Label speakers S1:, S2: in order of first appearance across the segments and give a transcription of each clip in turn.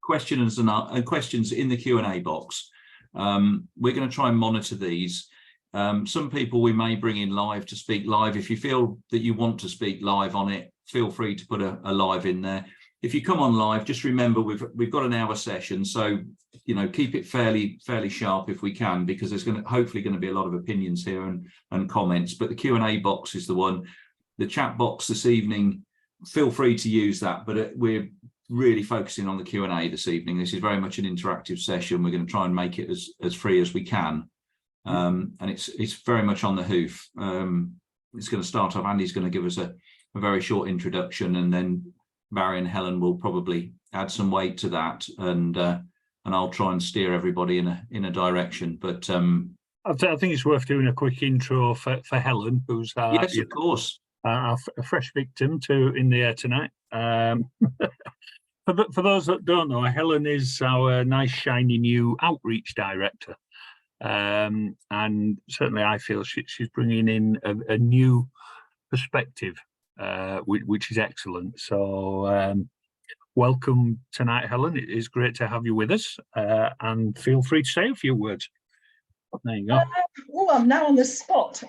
S1: questions and questions in the Q&A box. We're going to try and monitor these. Some people we may bring in live to speak live. If you feel that you want to speak live on it, feel free to put a live in there. If you come on live, just remember we've got an hour session, so keep it fairly sharp if we can, because there's hopefully going to be a lot of opinions here and comments. But the Q&A box is the one. The chat box this evening, feel free to use that, but we're really focusing on the Q&A this evening. This is very much an interactive session. We're going to try and make it as free as we can, and it's very much on the hoof. It's going to start off. Andy's going to give us a very short introduction, and then Barry and Helen will probably add some weight to that, and I'll try and steer everybody in a direction. But
S2: I think it's worth doing a quick intro for Helen, who's
S1: yes, of course,
S2: a fresh victim in the air tonight. For those that don't know, Helen is our nice shiny new outreach director, and certainly I feel she's bringing in a new perspective, which is excellent. So welcome tonight, Helen. It is great to have you with us, and feel free to say a few words. There you go.
S3: I'm now on the spot.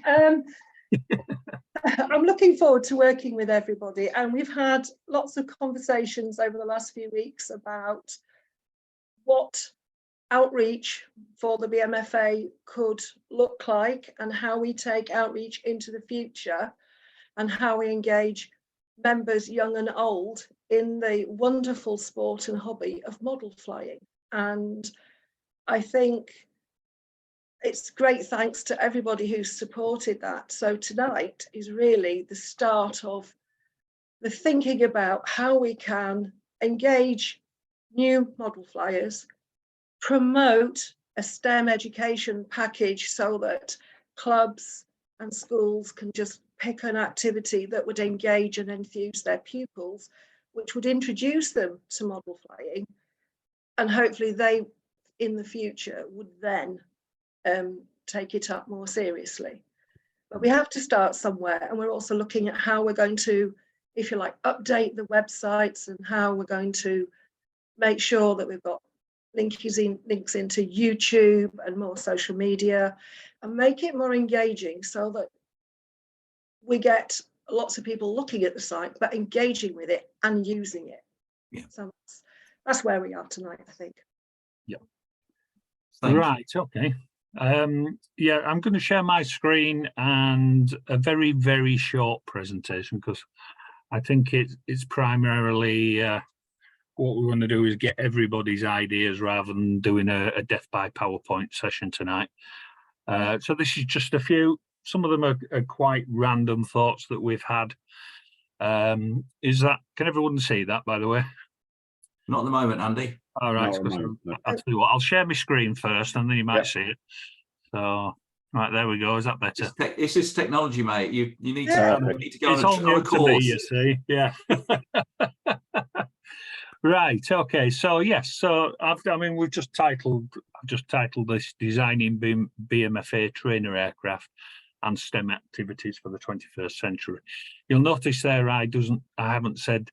S3: I'm looking forward to working with everybody, and we've had lots of conversations over the last few weeks about what outreach for the BMFA could look like, and how we take outreach into the future, and how we engage members young and old in the wonderful sport and hobby of model flying. And I think it's great thanks to everybody who's supported that. So tonight is really the start of the thinking about how we can engage new model flyers, promote a STEM education package so that clubs and schools can just pick an activity that would engage and enthuse their pupils, which would introduce them to model flying, and hopefully they in the future would then take it up more seriously. But we have to start somewhere, and we're also looking at how we're going to, if you like, update the websites, and how we're going to make sure that we've got links into YouTube and more social media, and make it more engaging so that we get lots of people looking at the site but engaging with it and using it. Yeah. So that's where we are tonight, I think.
S2: Yeah. Right. Okay. Yeah, I'm going to share my screen and a very, very short presentation, because I think it's primarily what we want to do is get everybody's ideas rather than doing a death by PowerPoint session tonight. So this is just a few. Some of them are quite random thoughts that we've had. Can everyone see that, by the way?
S1: Not at the moment, Andy.
S2: All right, no. I'll tell you what, I'll share my screen first, and then you might see it. So, right, there we go. Is that better?
S1: This is technology, mate. You need to go
S2: it's
S1: on a course.
S2: Me, you see, yeah. Right. Okay. So yes. So we've just titled this "Designing BMFA Trainer Aircraft and STEM Activities for the 21st Century." You'll notice there I haven't said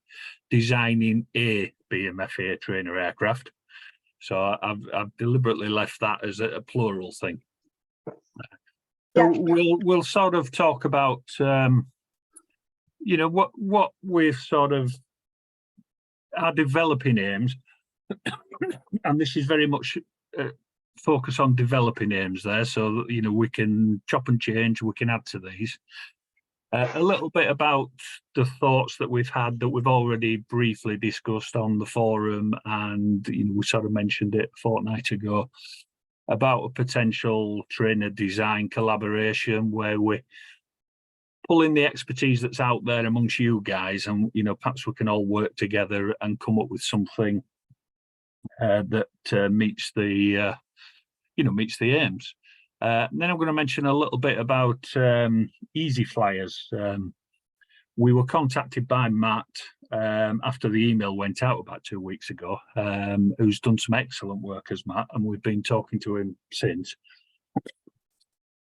S2: designing a BMFA trainer aircraft, so I've deliberately left that as a plural thing. So we'll sort of talk about what we've sort of our developing aims, and this is very much focus on developing aims there, so we can chop and change, we can add to these. A little bit about the thoughts that we've had that we've already briefly discussed on the forum, and we sort of mentioned it a fortnight ago about a potential trainer design collaboration where we're pulling the expertise that's out there amongst you guys, and perhaps we can all work together and come up with something that meets the aims. Then I'm going to mention a little bit about easy flyers. We were contacted by Matt after the email went out about 2 weeks ago, who's done some excellent work as Matt, and we've been talking to him since.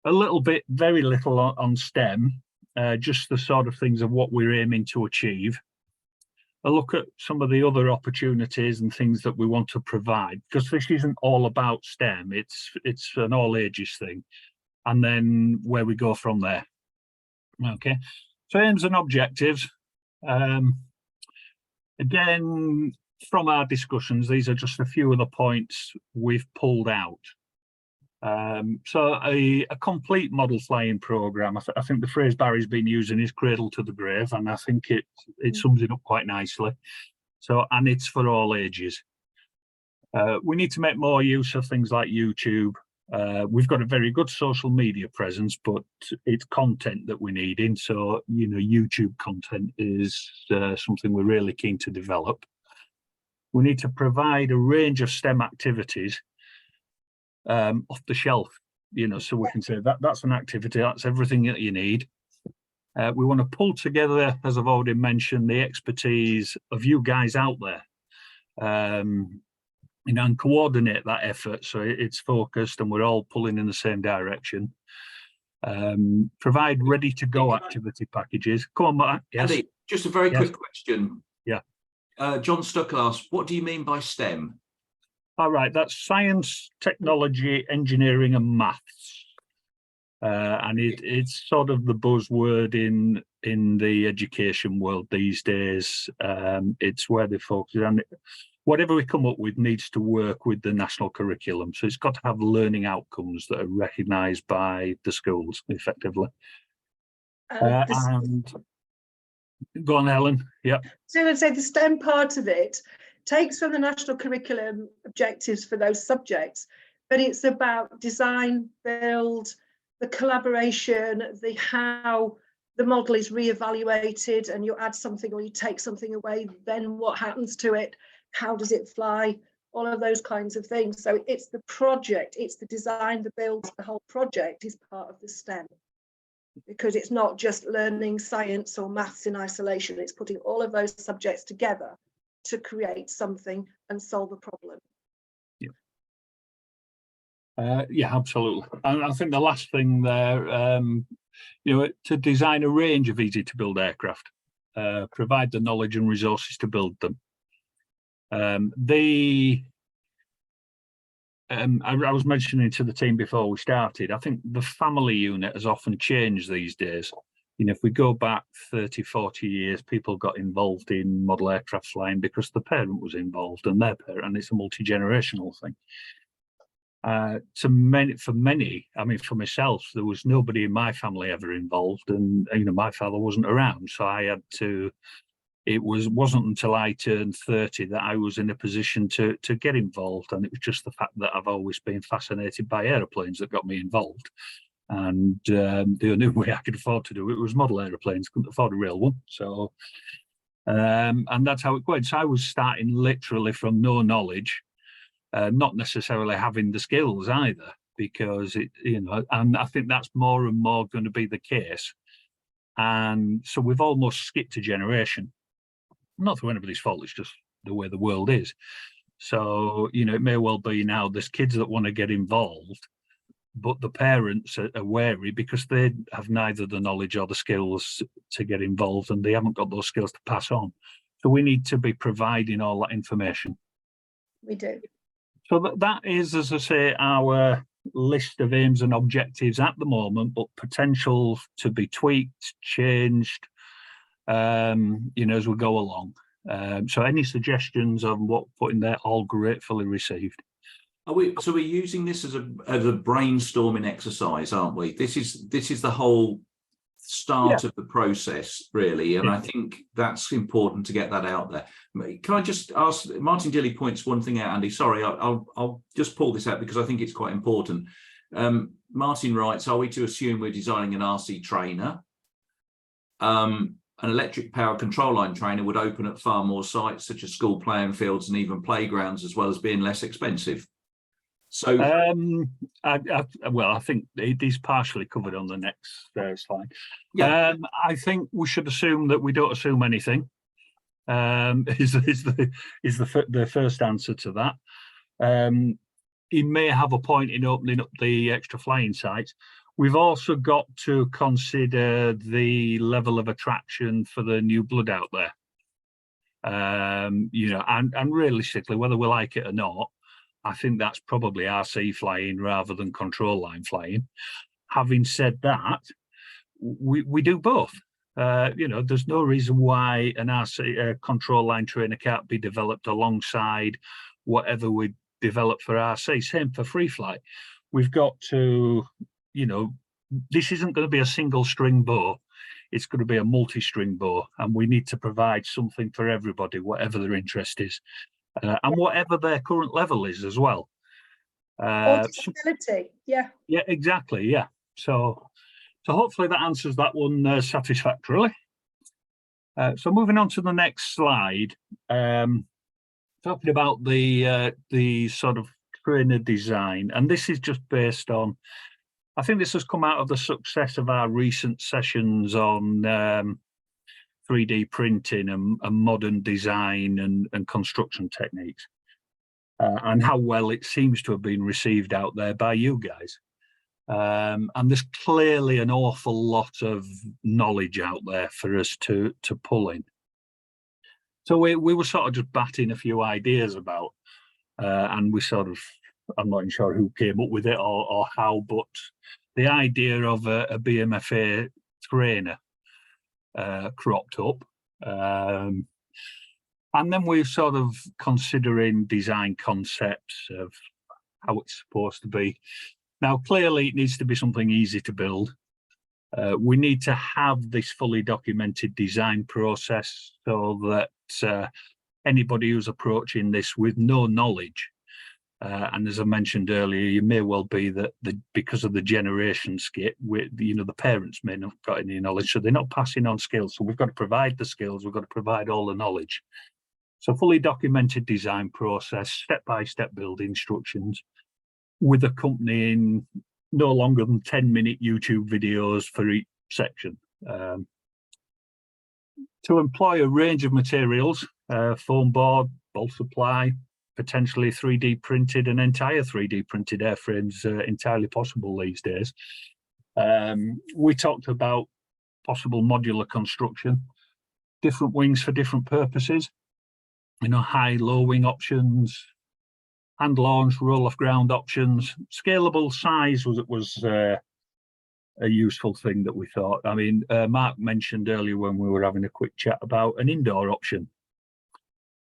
S2: A little bit, very little on STEM, just the sort of things of what we're aiming to achieve. a look at some of the other opportunities and things that we want to provide, because this isn't all about STEM, it's an all ages thing, and then where we go from there. Okay, so aims and objectives. Again, from our discussions, these are just a few of the points we've pulled out. So a complete model flying programme, I think the phrase Barry's been using is cradle to the grave, and I think it sums it up quite nicely. So, and it's for all ages. We need to make more use of things like YouTube. We've got a very good social media presence, but it's content that we need in. So, you know, YouTube content is something we're really keen to develop. We need to provide a range of STEM activities off the shelf, you know, so we can say that's an activity, that's everything that you need. We want to pull together, as I've already mentioned, the expertise of you guys out there, you know, and coordinate that effort so it's focused and we're all pulling in the same direction. Provide ready to go activity packages. Come on, Mark. Yes.
S1: Andy, just a very quick question.
S2: Yeah.
S1: John Stuckle asked, what do you mean by STEM?
S2: All right, that's science, technology, engineering, and maths. And it's sort of the buzzword in the education world these days. It's where they focus, and whatever we come up with needs to work with the national curriculum. So it's got to have learning outcomes that are recognised by the schools effectively. And go on, Helen. Yeah.
S3: So I'd say the STEM part of it takes from the national curriculum objectives for those subjects, but it's about design, build, the collaboration, the how the model is re-evaluated, and you add something or you take something away, then what happens to it? How does it fly? All of those kinds of things. So it's the project, it's the design, the build, the whole project is part of the STEM. Because it's not just learning science or maths in isolation, it's putting all of those subjects together to create something and solve a problem.
S2: Yeah, absolutely. And I think the last thing there, you know, to design a range of easy to build aircraft, provide the knowledge and resources to build them. I was mentioning to the team before we started, I think the family unit has often changed these days. You know, if we go back 30, 40 years, people got involved in model aircraft flying because the parent was involved and their parent, and it's a multi-generational thing. For many, I mean, for myself, there was nobody in my family ever involved, and you know, my father wasn't around, so I had to. It wasn't until I turned 30 that I was in a position to get involved, and it was just the fact that I've always been fascinated by aeroplanes that got me involved. And the only way I could afford to do it was model aeroplanes. Couldn't afford a real one, so and that's how it went. So I was starting literally from no knowledge, not necessarily having the skills either, because it, you know, and I think that's more and more going to be the case. And so we've almost skipped a generation. Not through anybody's fault, it's just the way the world is. So, you know, it may well be now there's kids that want to get involved, but the parents are wary because they have neither the knowledge or the skills to get involved, and they haven't got those skills to pass on. So we need to be providing all that information.
S3: We do.
S2: So that is, as I say, our list of aims and objectives at the moment, but potential to be tweaked, changed, you know, as we go along. So any suggestions on what put in there, all gratefully received.
S1: So we're using this as a brainstorming exercise, aren't we? This is the whole start of the process, really, and I think that's important to get that out there. Can I just ask, Martin Dilly points one thing out, Andy, sorry, I'll just pull this out because I think it's quite important. Martin writes, are we to assume we're designing an RC trainer? An electric power control line trainer would open at far more sites, such as school playing fields and even playgrounds, as well as being less expensive. So, well, I think it is partially covered on the next slide. Yeah. I think we should assume that we don't assume anything. Is the first answer to that. He may have a point in opening up the extra flying sites. We've also got to consider the level of attraction for the new blood out there.
S2: You know, and realistically, whether we like it or not, I think that's probably RC flying rather than control line flying. Having said that, we do both. You know, there's no reason why an RC control line trainer can't be developed alongside whatever we develop for RC. Same for free flight. We've got to, you know, this isn't going to be a single string bow. It's going to be a multi-string bow, and we need to provide something for everybody, whatever their interest is, and whatever their current level is as well.
S3: Or disability, yeah.
S2: Yeah, exactly, yeah. So hopefully that answers that one satisfactorily. So moving on to the next slide, talking about the sort of trainer design, and this is just based on, I think this has come out of the success of our recent sessions on 3D printing and modern design and construction techniques, and how well it seems to have been received out there by you guys. And there's clearly an awful lot of knowledge out there for us to pull in. So we were sort of just batting a few ideas about, and we sort of, I'm not sure who came up with it or how, but the idea of a BMFA trainer cropped up. And then we're sort of considering design concepts of how it's supposed to be. Now, clearly it needs to be something easy to build. We need to have this fully documented design process so that anybody who's approaching this with no knowledge, and as I mentioned earlier, you may well be that because of the generation skip, you know, the parents may not have got any knowledge, so they're not passing on skills. So we've got to provide the skills, we've got to provide all the knowledge. So fully documented design process, step-by-step build instructions, with accompanying no longer than 10-minute YouTube videos for each section. To employ a range of materials, foam board, bolt supply, potentially 3D printed and entire 3D printed airframes, entirely possible these days. We talked about possible modular construction, different wings for different purposes, you know, high, low wing options, hand launch, roll off ground options. Scalable size was a useful thing that we thought. I mean, Mark mentioned earlier when we were having a quick chat about an indoor option.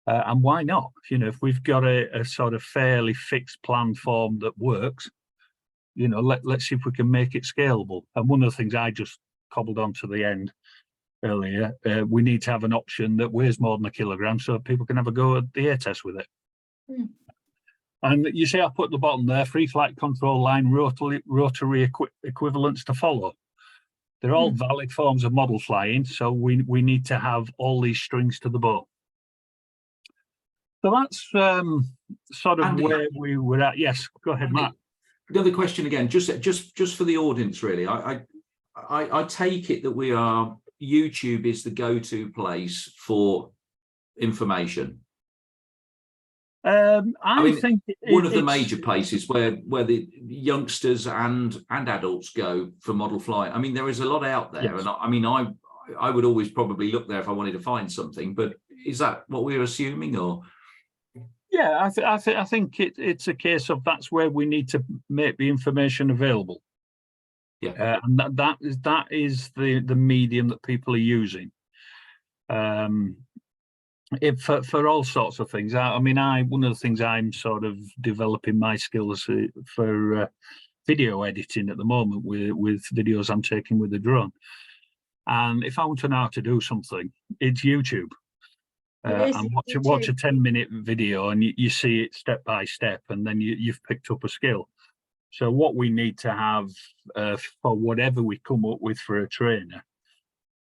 S2: And why not? You know, if we've got a sort of fairly fixed plan form that works, you know, let's see if we can make it scalable. And one of the things I just cobbled on to the end earlier, we need to have an option that weighs more than a kilogram so people can have a go at the air test with it. Mm. And you see, I put at the bottom there, free flight control line, rotary equivalents to follow. They're all valid forms of model flying, so we need to have all these strings to the bow. So that's sort of Andy, where we were at. Yes, go ahead, Andy, Matt.
S1: Another question again, just for the audience, really. I take it that YouTube is the go-to place for information. I mean, think one of the major places where the youngsters and adults go for model flight. I mean, there is a lot out there, yes. And I mean, I would always probably look there if I wanted to find something. But is that what we're assuming, or?
S2: Yeah, I think it's a case of that's where we need to make the information available.
S1: Yeah,
S2: and that is the medium that people are using. For all sorts of things. I mean, one of the things I'm sort of developing my skills for video editing at the moment with videos I'm taking with the drone. And if I want to know how to do something, it's YouTube. And watch a 10-minute video and you see it step by step, and then you've picked up a skill. So what we need to have for whatever we come up with for a trainer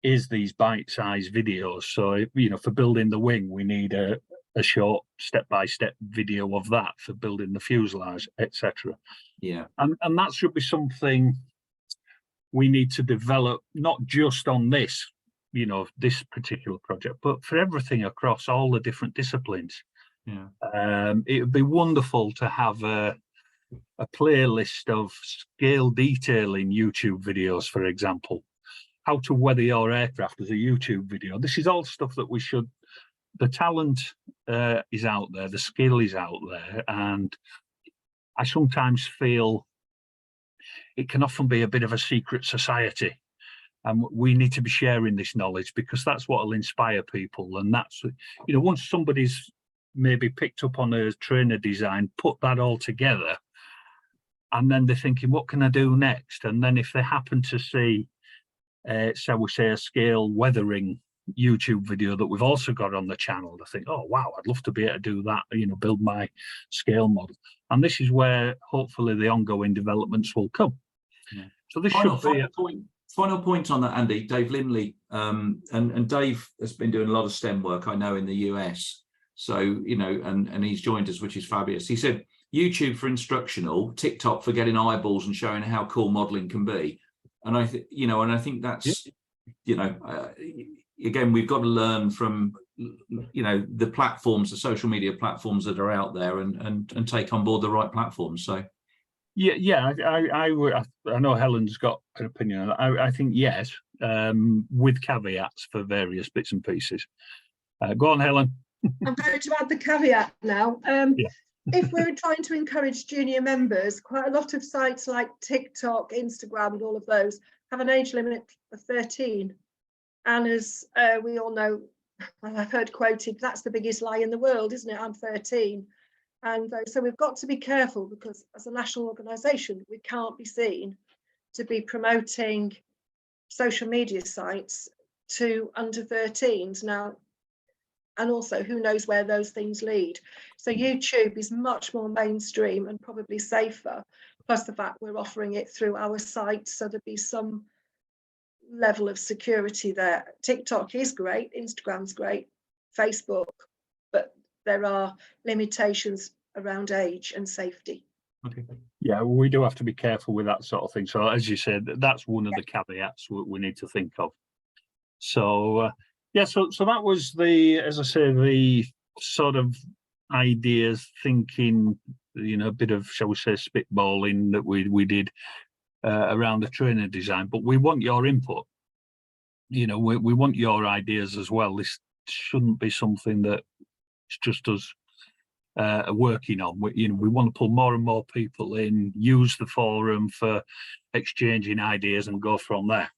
S2: is these bite-sized videos. So, you know, for building the wing, we need a short step-by-step video of that. For building the fuselage, etc.
S1: Yeah,
S2: and that should be something we need to develop, not just on this, you know, this particular project, but for everything across all the different disciplines.
S1: Yeah,
S2: it would be wonderful to have a playlist of scale detailing YouTube videos, for example. How to weather your aircraft as a YouTube video. This is all stuff that we should the talent is out there, the skill is out there, and I sometimes feel it can often be a bit of a secret society, and we need to be sharing this knowledge, because that's what will inspire people. And that's, you know, once somebody's maybe picked up on a trainer design, put that all together, and then they're thinking, what can I do next? And then if they happen to see, shall we say, a scale weathering YouTube video that we've also got on the channel, they think, oh wow, I'd love to be able to do that, you know, build my scale model. And this is where hopefully the ongoing developments will come. Yeah. So this should be
S1: final point on that, Andy. Dave Limley, and Dave has been doing a lot of STEM work, I know, in the US. So, you know, and he's joined us, which is fabulous. He said YouTube for instructional, TikTok for getting eyeballs and showing how cool modeling can be. And I think, you know, and I think that's, you know, again, we've got to learn from, you know, the platforms, the social media platforms that are out there, and take on board the right platforms. So
S2: I know Helen's got an opinion. I think yes, with caveats for various bits and pieces. Go on, Helen.
S3: I'm going to add the caveat now. If we're trying to encourage junior members, quite a lot of sites like TikTok, Instagram, and all of those have an age limit of 13. And as we all know, I've heard quoted, that's the biggest lie in the world, isn't it? I'm 13. And so we've got to be careful, because as a national organisation, we can't be seen to be promoting social media sites to under 13s now. And also, who knows where those things lead. So YouTube is much more mainstream and probably safer, plus the fact we're offering it through our site, so there'd be some level of security there. TikTok is great, Instagram's great, Facebook, but there are limitations around age and safety.
S2: Okay. Yeah, we do have to be careful with that sort of thing. So as you said, that's one of the caveats we need to think of. So yeah, so that was the, as I say, the sort of ideas, thinking, you know, a bit of, shall we say, spitballing that we did around the trainer design. But we want your input. You know, we want your ideas as well. This shouldn't be something that it's just us working on. We want to pull more and more people in, use the forum for exchanging ideas, and go from there.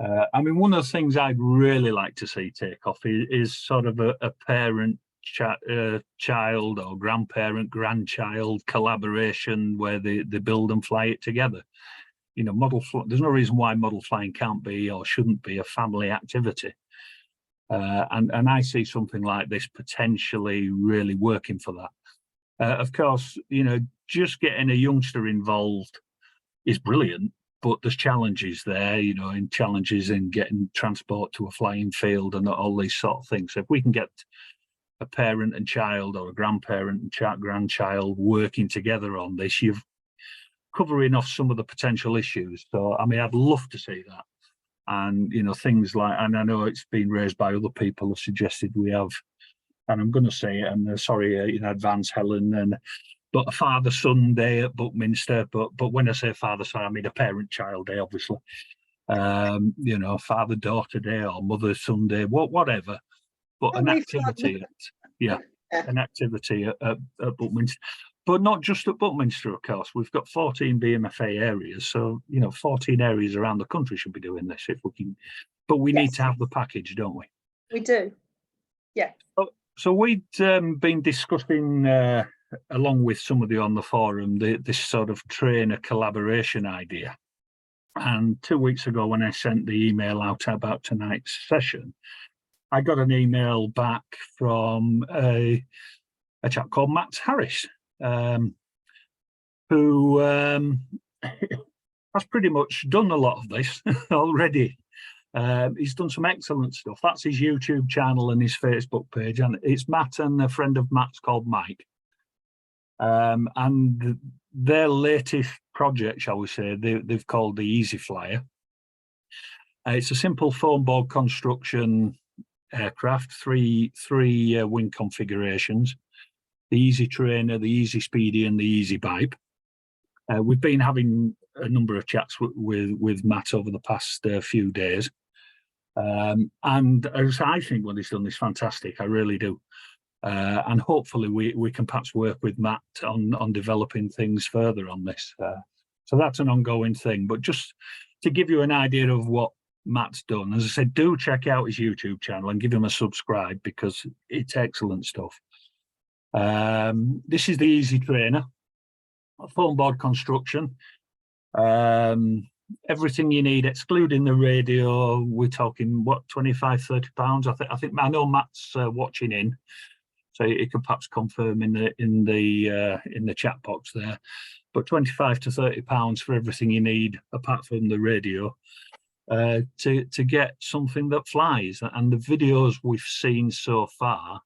S2: I mean, one of the things I'd really like to see take off is sort of a parent child or grandparent grandchild collaboration, where they build and fly it together. You know, there's no reason why model flying can't be or shouldn't be a family activity. And I see something like this potentially really working for that. Of course, you know, just getting a youngster involved is brilliant, but there's challenges there, you know, and challenges in getting transport to a flying field and all these sort of things. So if we can get a parent and child, or a grandparent and grandchild working together on this, you're covering off some of the potential issues. So, I mean, I'd love to see that. And, you know, things like, and I know it's been raised by other people who suggested we have, and I'm going to say it, and sorry in advance, Helen, but a father-son day at Buckminster. But when I say father-son, I mean a parent-child day, obviously. You know, father-daughter day or mother-son day, whatever. But an activity, an activity at Buckminster. But not just at Buckminster, of course. We've got 14 BMFA areas, so, you know, 14 areas around the country should be doing this if we can. But we need to have the package, don't we?
S3: We do, yeah.
S2: So we'd been discussing, along with somebody on the forum, this sort of trainer collaboration idea. And 2 weeks ago, when I sent the email out about tonight's session, I got an email back from a chap called Matt Harris, who has pretty much done a lot of this already. He's done some excellent stuff. That's his YouTube channel and his Facebook page, and it's Matt and a friend of Matt's called Mike. And their latest project, shall we say, they've called the Easy Flyer. It's a simple foam board construction aircraft, three wing configurations: the Easy Trainer, the Easy Speedy, and the Easy Pipe. We've been having a number of chats with Matt over the past few days. And as I think what he's done is fantastic, I really do. And hopefully we can perhaps work with Matt on developing things further on this. So that's an ongoing thing. But just to give you an idea of what Matt's done, as I said, do check out his YouTube channel and give him a subscribe because it's excellent stuff. This is the Easy Trainer, foam board construction. Everything you need, excluding the radio, we're talking what, 25, 30 pounds. I know Matt's watching in, so he could perhaps confirm in the chat box there. But 25 to 30 pounds for everything you need apart from the radio to get something that flies. And the videos we've seen so far,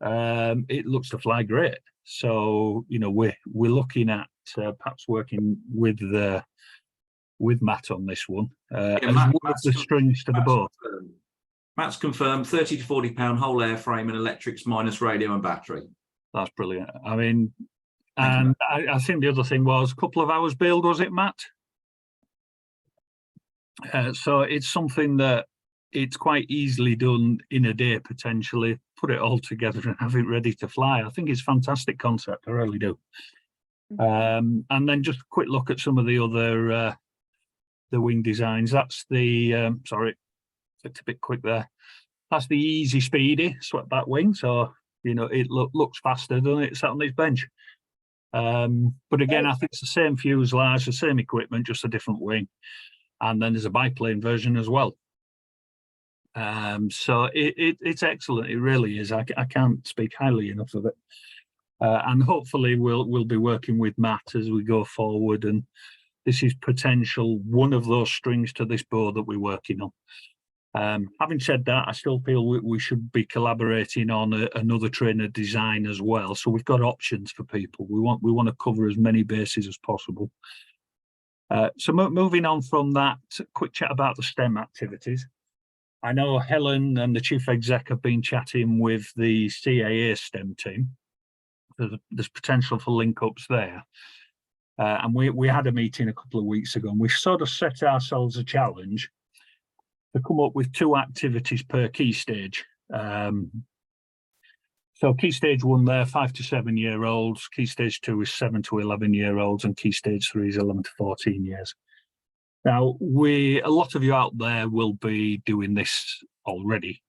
S2: it looks to fly great. So we're looking at perhaps working with Matt on this one as one of the strings to the bow.
S1: Matt's confirmed 30 to 40 pound whole airframe and electrics minus radio and battery.
S2: That's brilliant. I mean, and I think the other thing was a couple of hours build, was it, Matt? So it's something that it's quite easily done in a day, potentially, put it all together and have it ready to fly. I think it's a fantastic concept, I really do. And then just a quick look at some of the other the wing designs. That's the, sorry, it's a bit quick there. That's the Easy Speedy swept back wing. So, it looks faster than it sat on this bench. But again, I think it's the same fuselage, the same equipment, just a different wing. And then there's a biplane version as well. So it's excellent. It really is. I can't speak highly enough of it. And hopefully we'll be working with Matt as we go forward. And this is potential one of those strings to this bow that we're working on. Having said that, I still feel we should be collaborating on another trainer design as well. So we've got options for people. We want to cover as many bases as possible. So moving on from that, quick chat about the STEM activities. I know Helen and the Chief Exec have been chatting with the CAA STEM team. There's potential for link-ups there. And we had a meeting a couple of weeks ago, and we sort of set ourselves a challenge to come up with 2 activities per key stage. So key stage 1 there, 5 to 7 year olds. Key stage 2 is 7 to 11 year olds, and key stage 3 is 11 to 14 years. Now, a lot of you out there will be doing this already,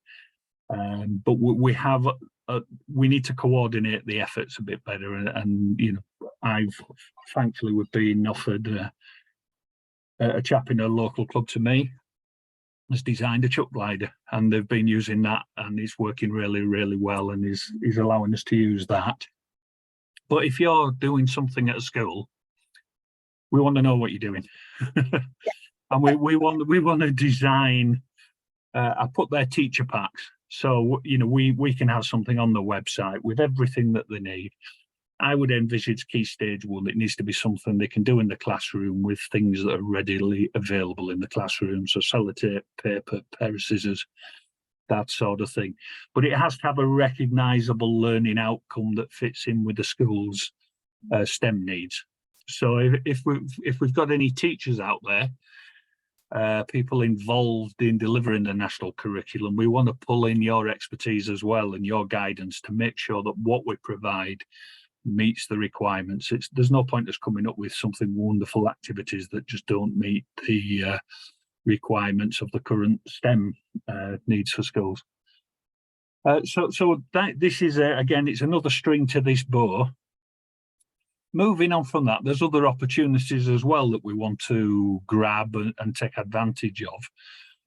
S2: but we need to coordinate the efforts a bit better. And thankfully we've been offered a chap in a local club to me has designed a chuck glider, and they've been using that, and it's working really, really well, and is allowing us to use that. But if you're doing something at a school, we want to know what you're doing. And we want to design. I put their teacher packs, so we can have something on the website with everything that they need. I would envisage key stage 1. It needs to be something they can do in the classroom with things that are readily available in the classroom. So sellotape, paper, pair of scissors, that sort of thing. But it has to have a recognisable learning outcome that fits in with the school's STEM needs. So if we've got any teachers out there, people involved in delivering the national curriculum, we want to pull in your expertise as well and your guidance to make sure that what we provide meets the requirements. There's no point us coming up with something wonderful activities that just don't meet the requirements of the current STEM needs for schools. So this is again, it's another string to this bow. Moving on from that, there's other opportunities as well that we want to grab and take advantage of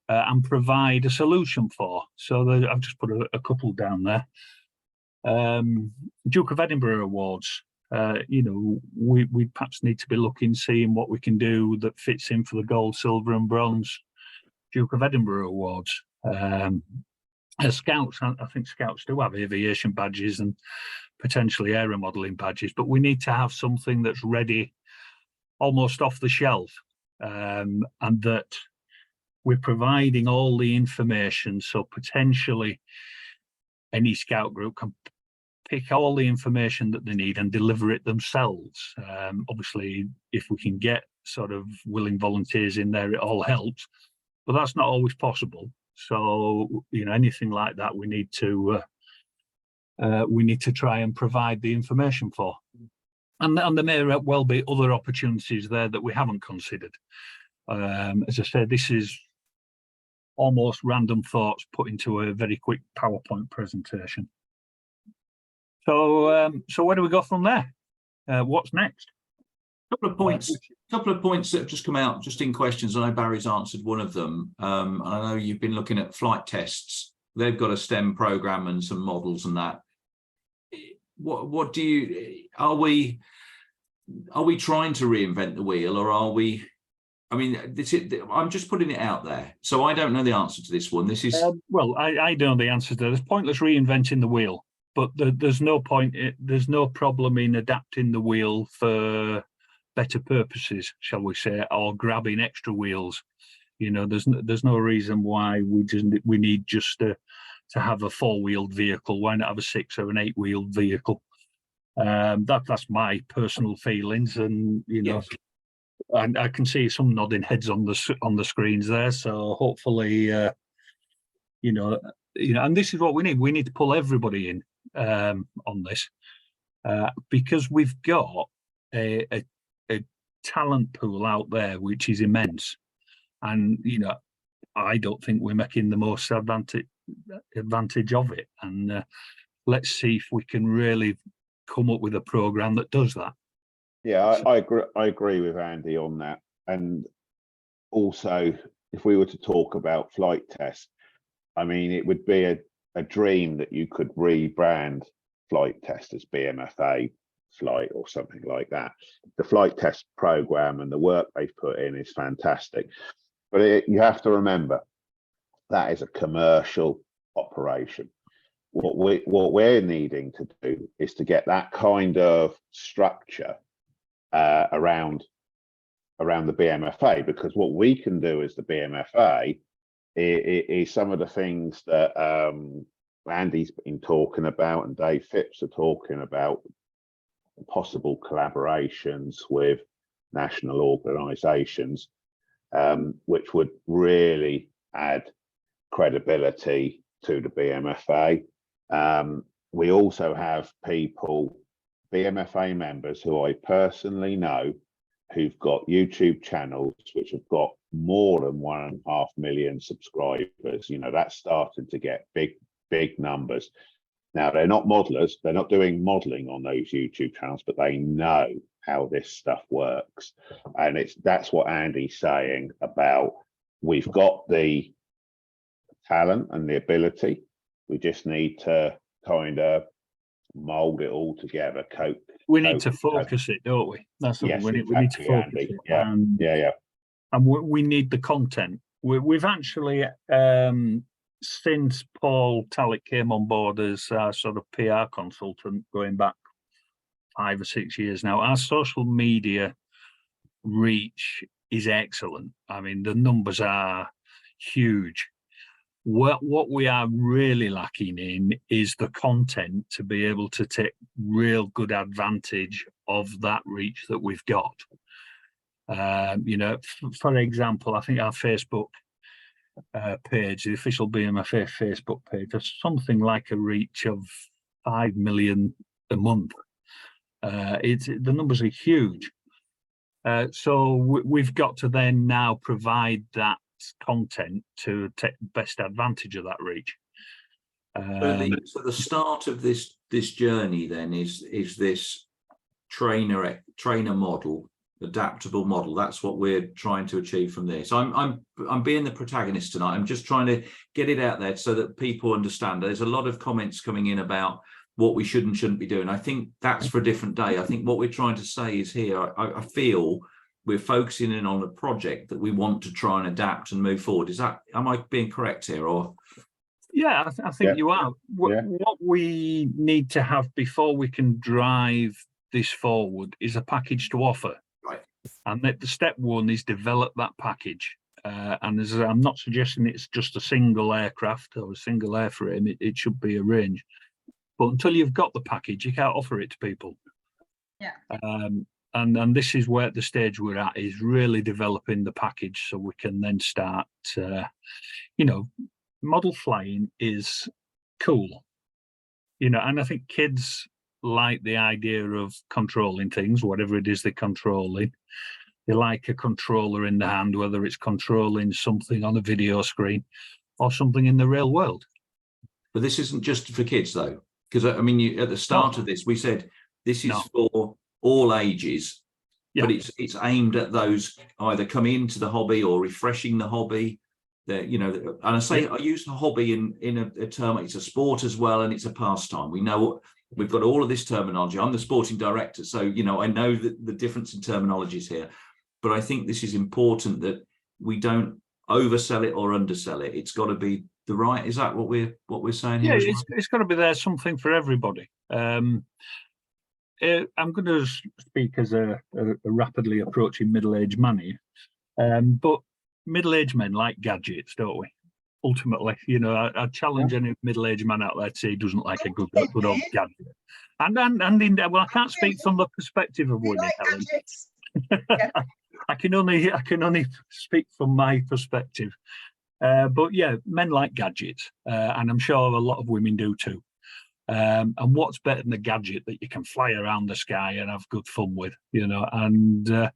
S2: and provide a solution for. So I've just put a couple down there. Duke of Edinburgh Awards, we perhaps need to be seeing what we can do that fits in for the gold, silver and bronze Duke of Edinburgh Awards. Scouts, I think Scouts do have aviation badges and potentially aero modelling badges, but we need to have something that's ready almost off the shelf, and that we're providing all the information, so potentially any scout group can pick all the information that they need and deliver it themselves. Obviously, if we can get sort of willing volunteers in there, it all helps. but that's not always possible. So, you know, anything like that, we need to try and provide the information for. And there may well be other opportunities there that we haven't considered. As I said, this is almost random thoughts put into a very quick PowerPoint presentation. So, so where do we go from there? What's next?
S1: Couple of points that have just come out just in questions. I know Barry's answered one of them. And I know you've been looking at flight tests. They've got a STEM program and some models and that. What do you, are we trying to reinvent the wheel, or are we, I mean, I'm just putting it out there. So I don't know the answer to this one. This is
S2: well, I don't know the answer to this. Pointless reinventing the wheel, but there's no point. There's no problem in adapting the wheel for better purposes, shall we say, or grabbing extra wheels. You know, there's no reason why we need just to have a 4-wheeled vehicle. Why not have a 6 or an 8-wheeled vehicle? That's my personal feelings, and you know, yes. I can see some nodding heads on the screens there. So hopefully, you know, and this is what we need. We need to pull everybody in on this because we've got a talent pool out there which is immense, and you know, I don't think we're making the most advantage of it. And let's see if we can really come up with a program that does that.
S4: Yeah, I agree with Andy on that. And also, if we were to talk about flight tests, I mean, it would be a dream that you could rebrand flight test as BMFA flight or something like that. The flight test program and the work they've put in is fantastic, but you have to remember that is a commercial operation. What we're needing to do is to get that kind of structure around the BMFA, because what we can do as the BMFA is some of the things that Andy's been talking about and Dave Phipps are talking about, possible collaborations with national organisations, which would really add credibility to the BMFA. We also have people, BMFA members who I personally know, who've got YouTube channels which have got more than 1.5 million subscribers. You know, that's starting to get big numbers. Now, they're not modelers, they're not doing modeling on those YouTube channels, but they know how this stuff works. And that's what Andy's saying about, we've got the talent and the ability, we just need to kind of mold it all together.
S2: We need to focus it, don't we? That's something. Yes, we need to focus it.
S4: Yeah.
S2: And we need the content. We've actually, since Paul Tallick came on board as our sort of PR consultant, going back 5 or 6 years now, our social media reach is excellent. I mean, the numbers are huge. What we are really lacking in is the content to be able to take real good advantage of that reach that we've got. You know, for example, I think our Facebook page, the official BMFA Facebook page, has something like a reach of 5 million a month. The numbers are huge. So we've got to then now provide that content to take best advantage of that reach.
S1: So the start of this journey then is this trainer model, adaptable model. That's what we're trying to achieve from this. I'm being the protagonist tonight. I'm just trying to get it out there so that people understand. There's a lot of comments coming in about what we should and shouldn't be doing. I think that's for a different day. I think what we're trying to say is here, I feel we're focusing in on a project that we want to try and adapt and move forward. Am I being correct here, or?
S2: Yeah, I think you are. What we need to have before we can drive this forward is a package to offer.
S1: Right.
S2: And that the step one is develop that package. And I'm not suggesting it's just a single aircraft or a single airframe. It should be a range. But until you've got the package, you can't offer it to people.
S3: Yeah.
S2: and this is where the stage we're at, is really developing the package so we can then start, model flying is cool, and I think kids like the idea of controlling things, whatever it is they're controlling. They like a controller in the hand, whether it's controlling something on a video screen or something in the real world.
S1: But this isn't just for kids, though, because I mean, at the start of this, we said this is for all ages, but it's aimed at those either coming into the hobby or refreshing the hobby. And I say I use the hobby in a term. It's a sport as well, and it's a pastime. We know we've got all of this terminology. I'm the sporting director, so I know the difference in terminologies here. But I think this is important that we don't oversell it or undersell it. It's got to be the right. Is that what we're saying here?
S2: Yeah, it's got to be there, something for everybody. I'm going to speak as a rapidly approaching middle-aged man here, but middle-aged men like gadgets, don't we? Ultimately, I challenge any middle-aged man out there to say he doesn't like a good old gadget. And I can't speak from the perspective of women, Helen. I can only speak from my perspective. But yeah, men like gadgets, and I'm sure a lot of women do too. And what's better than a gadget that you can fly around the sky and have good fun with, and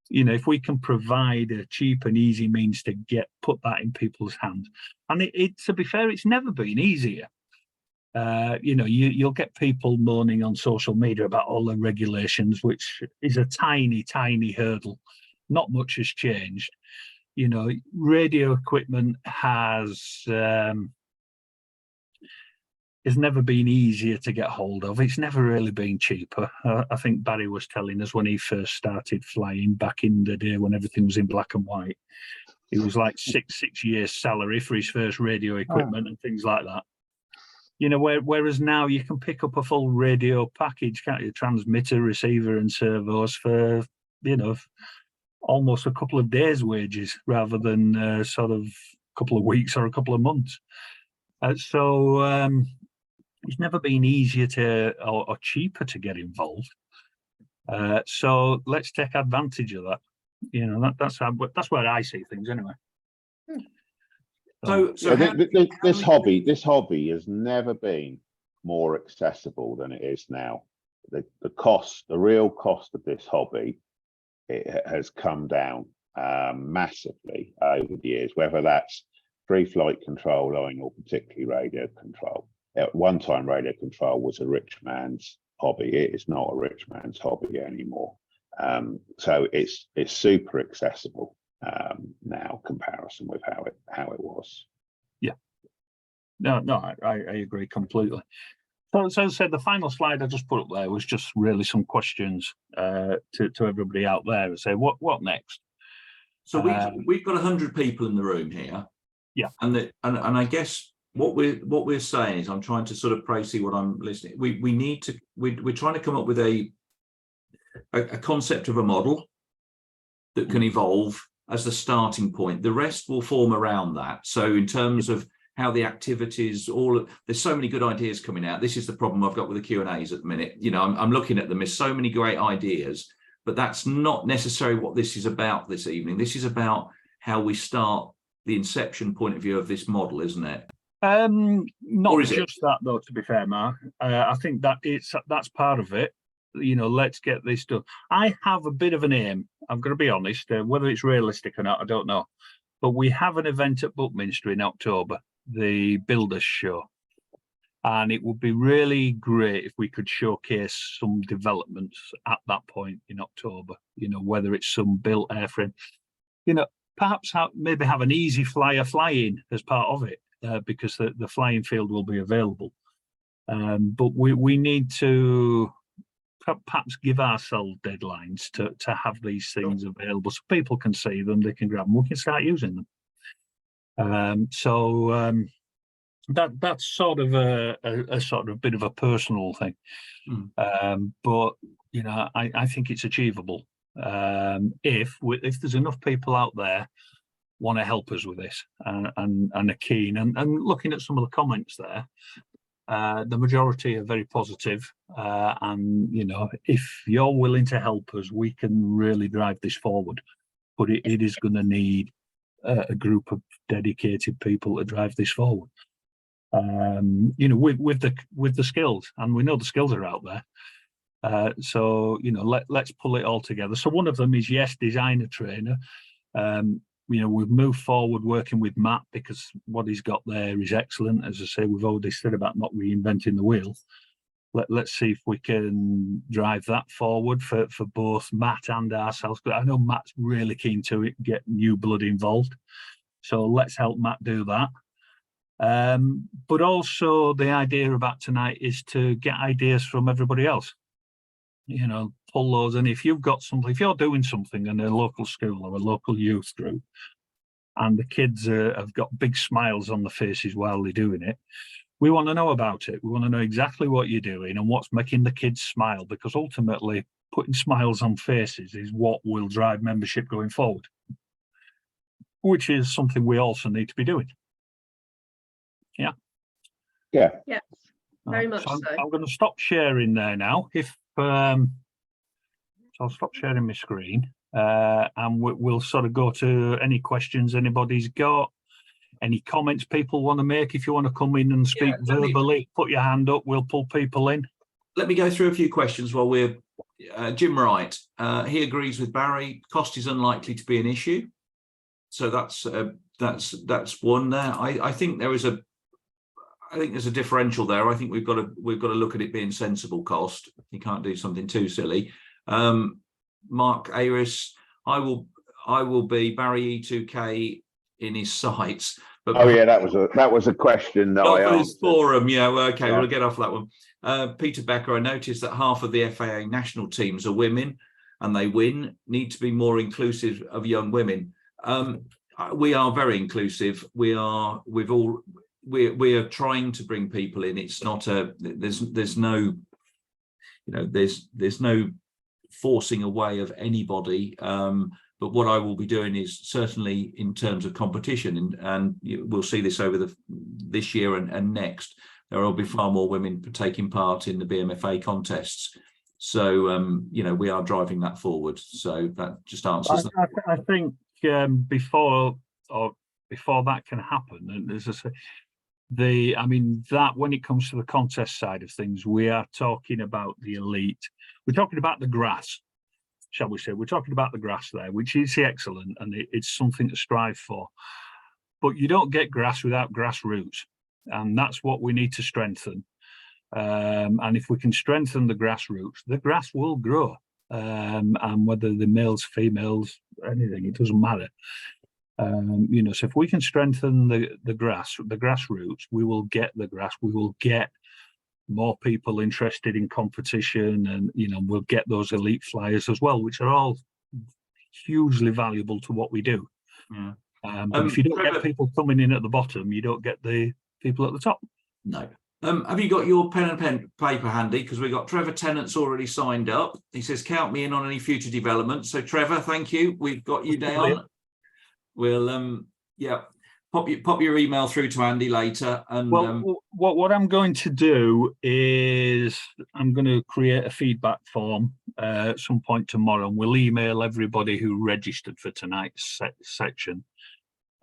S2: if we can provide a cheap and easy means to put that in people's hands. And it to be fair, it's never been easier. You'll get people moaning on social media about all the regulations, which is a tiny, tiny hurdle. Not much has changed. Radio equipment has never been easier to get hold of. It's never really been cheaper. I think Barry was telling us when he first started flying back in the day when everything was in black and white. It was like six years' salary for his first radio equipment and things like that. Whereas now you can pick up a full radio package, can't you? Transmitter, receiver, and servos for almost a couple of days' wages rather than sort of a couple of weeks or a couple of months. It's never been easier or cheaper to get involved. So let's take advantage of that. That's where I see things anyway.
S1: So
S4: this hobby has never been more accessible than it is now. The real cost of this hobby, it has come down massively over the years, whether that's free flight control line or particularly radio control. At one time, radio control was a rich man's hobby. It is not a rich man's hobby anymore. So it's super accessible now, comparison with how it was. Yeah.
S2: No, I agree completely. So as I said, the final slide I just put up there was just really some questions to everybody out there and say, what next?
S1: So we've got 100 people in the room here.
S2: Yeah.
S1: And I guess what we're saying is, I'm trying to sort of see what I'm listening. We're trying to come up with a concept of a model that can evolve as the starting point. The rest will form around that. So in terms of how the activities, there's so many good ideas coming out. This is the problem I've got with the Q&As at the minute. I'm looking at them. There's so many great ideas, but that's not necessarily what this is about this evening. This is about how we start the inception point of view of this model, isn't it?
S2: Not just that, though, to be fair, Mark. I think that's part of it. Let's get this done. I have a bit of an aim. I'm going to be honest. Whether it's realistic or not, I don't know. But we have an event at Buckminster in October, the Builders Show. And it would be really great if we could showcase some developments at that point in October, whether it's some built airframe, perhaps maybe have an easy flyer fly-in as part of it, because the flying field will be available. But we need to perhaps give ourselves deadlines to have these things available so people can see them, they can grab them, we can start using them. That's sort of a sort of bit of a personal thing. But I think it's achievable if there's enough people out there want to help us with this and are keen. And looking at some of the comments there, The majority are very positive, and you know, if you're willing to help us, we can really drive this forward. But it is going to need a group of dedicated people to drive this forward. You know, with the skills, and we know the skills are out there. So you know, let's pull it all together. So one of them is, yes, design a trainer. You know, we've moved forward working with Matt because what he's got there is excellent. As I say, we've already said about not reinventing the wheel. Let's see if we can drive that forward for both Matt and ourselves. But I know Matt's really keen to get new blood involved. So let's help Matt do that. But also the idea about tonight is to get ideas from everybody else. You know, pull those, and if you've got something, if you're doing something in a local school or a local youth group, and the kids have got big smiles on their faces while they're doing it, we want to know about it. We want to know exactly what you're doing and what's making the kids smile, because ultimately putting smiles on faces is what will drive membership going forward, which is something we also need to be doing. Yeah.
S3: Yeah, very much
S2: so.
S3: so.
S2: I'm going to stop sharing there now. So I'll stop sharing my screen, and we'll sort of go to any questions anybody's got, any comments people want to make. If you want to come in and speak verbally, put your hand up. We'll pull people in.
S1: Let me go through a few questions while we're. Jim Wright, he agrees with Barry. Cost is unlikely to be an issue. So that's one there. I think there is a. I think there's a differential there. I think we've got to look at it being sensible cost. You can't do something too silly. Mark Aris, I will be Barry E2K in his sites. But
S4: oh yeah, that was a question that I asked.
S1: Forum, yeah. Well, okay, we'll get off that one. Peter Becker, I noticed that half of the FAA national teams are women, and they win. Need to be more inclusive of young women. We are very inclusive. We are trying to bring people in. It's not there's no, there's no forcing away of anybody. But what I will be doing is certainly in terms of competition, and we'll see this over this year and next, there will be far more women taking part in the BMFA contests. So, we are driving that forward. So that just answers that.
S2: I think before that can happen, and as I say, that when it comes to the contest side of things, we are talking about the elite. We're talking about the grass, shall we say. We're talking about the grass there, which is excellent, and it's something to strive for. But you don't get grass without grassroots, and that's what we need to strengthen. And if we can strengthen the grassroots, the grass will grow. And whether the males, females, anything, it doesn't matter. So if we can strengthen the grassroots, we will get the grass. We will get more people interested in competition, and we'll get those elite flyers as well, which are all hugely valuable to what we do.
S1: Yeah.
S2: But if you don't get people coming in at the bottom, you don't get the people at the top.
S1: No. Have you got your pen and paper handy? Because we've got Trevor Tennant's already signed up. He says, count me in on any future developments. So Trevor, thank you. We've got you down. We'll pop your email through to Andy later. And
S2: what I'm going to do is I'm going to create a feedback form at some point tomorrow, and we'll email everybody who registered for tonight's section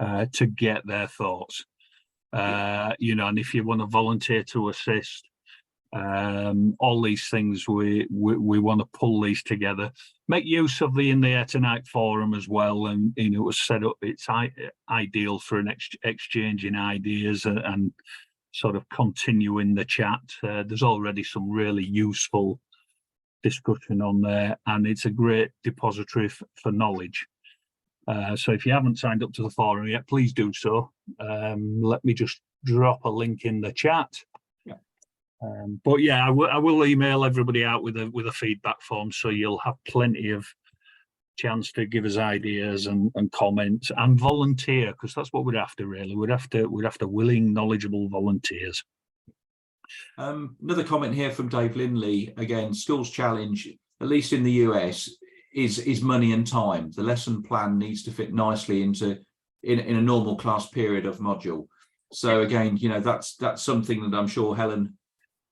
S2: to get their thoughts. And if you want to volunteer to assist, all these things, we want to pull these together. Make use of the In the Air Tonight forum as well, and it was set up. It's ideal for an exchange in ideas and sort of continuing the chat. There's already some really useful discussion on there, and it's a great depository for knowledge. So if you haven't signed up to the forum yet, please do so. Let me just drop a link in the chat. But yeah, I will email everybody out with a feedback form, so you'll have plenty of chance to give us ideas and comments and volunteer, because that's what we're after really. We're after willing, knowledgeable volunteers.
S1: Another comment here from Dave Linley. Again, schools challenge, at least in the US, is money and time. The lesson plan needs to fit nicely in a normal class period of module. So again, you know, that's something that I'm sure Helen,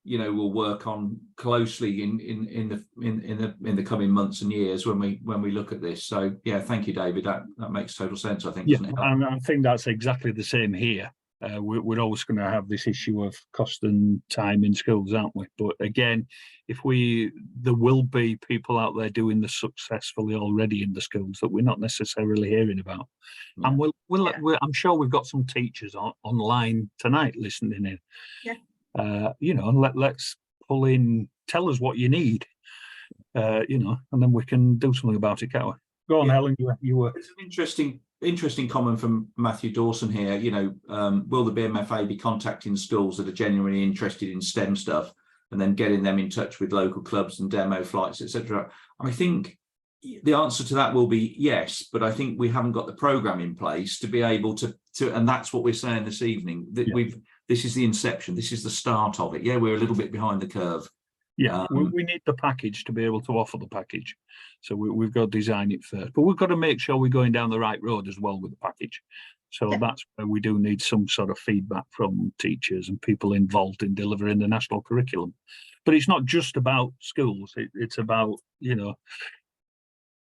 S1: you know, will work on closely in the coming months and years when we look at this. So yeah, thank you, David. That makes total sense, I think,
S2: Yeah,
S1: doesn't it?
S2: and I think that's exactly the same here. We're always going to have this issue of cost and time in schools, aren't we? But again, there will be people out there doing this successfully already in the schools that we're not necessarily hearing about.
S1: Yeah.
S2: And I'm sure we've got some teachers online tonight listening in.
S3: Yeah.
S2: You know, and let's pull in, tell us what you need, you know, and then we can do something about it, can't we? Go on,
S1: Yeah.
S2: Helen, you were.
S1: It's an interesting comment from Matthew Dawson here. You know, will the BMFA be contacting schools that are genuinely interested in STEM stuff and then getting them in touch with local clubs and demo flights, etc.? I think the answer to that will be yes, but I think we haven't got the program in place to be able to and that's what we're saying this evening. That this is the inception, this is the start of it. Yeah, we're a little bit behind the curve.
S2: Yeah, we need the package to be able to offer the package. So we've got to design it first. But we've got to make sure we're going down the right road as well with the package. So that's where we do need some sort of feedback from teachers and people involved in delivering the national curriculum. But it's not just about schools. It's about, you know,